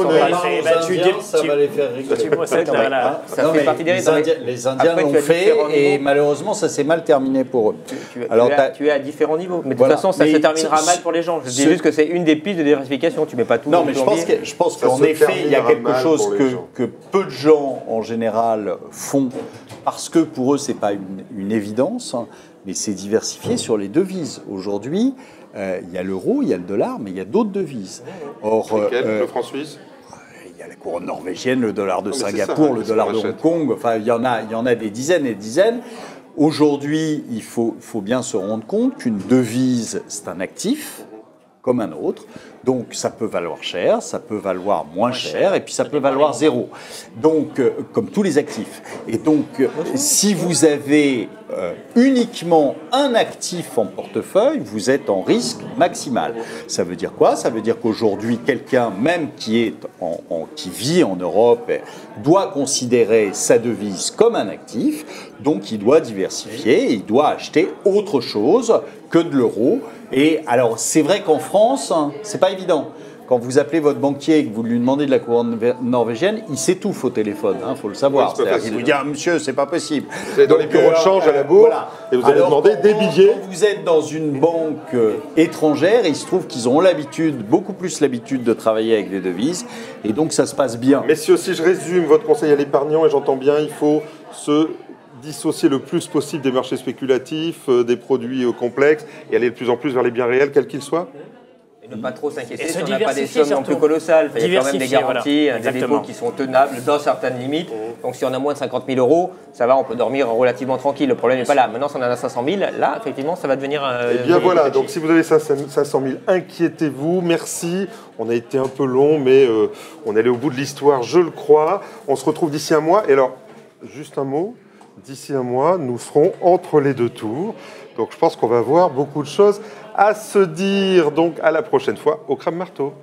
Ça va les faire rigoler. Ça fait partie des risques. Les Indiens l'ont fait et malheureusement, ça s'est mal terminé pour eux. Tu es à différents niveaux. Mais de toute façon, ça se terminera mal pour les gens. Je dis juste que c'est une des pistes de diversification. Tu ne mets pas tout dans le plombier. Je pense qu'en effet, il y a quelque chose que peu de gens en général font parce que pour eux, ce n'est pas une évidence, mais c'est diversifié sur les devises. Aujourd'hui, il y a l'euro, il y a le dollar, mais il y a d'autres devises. Or, le franc suisse, il y a la couronne norvégienne, le dollar de Singapour, le dollar de Hong Kong. Enfin, il y en a des dizaines et des dizaines. Aujourd'hui, il faut bien se rendre compte qu'une devise, c'est un actif comme un autre. Donc, ça peut valoir cher, ça peut valoir moins cher, et puis ça peut valoir zéro. Donc, comme tous les actifs. Et donc, si vous avez uniquement un actif en portefeuille, vous êtes en risque maximal. Ça veut dire quoi? Ça veut dire qu'aujourd'hui, quelqu'un, même qui vit en Europe, doit considérer sa devise comme un actif. Donc, il doit diversifier, il doit acheter autre chose que de l'euro. Et alors, c'est vrai qu'en France, c'est pas évident. quand vous appelez votre banquier et que vous lui demandez de la couronne norvégienne, il s'étouffe au téléphone, il faut le savoir. Oui, il vous dit, monsieur, c'est pas possible. Vous êtes dans les bureaux de change à la bourse, et vous allez demander des billets. Quand vous êtes dans une banque étrangère, il se trouve qu'ils ont beaucoup plus l'habitude de travailler avec des devises, et donc ça se passe bien. Messieurs, si je résume votre conseil à l'épargnant, et j'entends bien, il faut se dissocier le plus possible des marchés spéculatifs, des produits complexes, et aller de plus en plus vers les biens réels, quels qu'ils soient. Et ne pas trop s'inquiéter si on n'a pas des diversifier sommes non plus colossales. Il y a quand même des garanties, voilà. des dépôts qui sont tenables dans certaines limites. Donc si on a moins de 50 000 euros, ça va, on peut dormir relativement tranquille. Le problème n'est pas là. Maintenant, si on en a 500 000, là, effectivement, ça va devenir... Eh bien voilà, donc si vous avez 500 000, inquiétez-vous, merci. On a été un peu long, mais on est allé au bout de l'histoire, je le crois. On se retrouve d'ici un mois. Et alors, juste un mot, d'ici un mois, nous serons entre les deux tours. Donc je pense qu'on va voir beaucoup de choses à se dire. Donc à la prochaine fois au Crabe Marteau.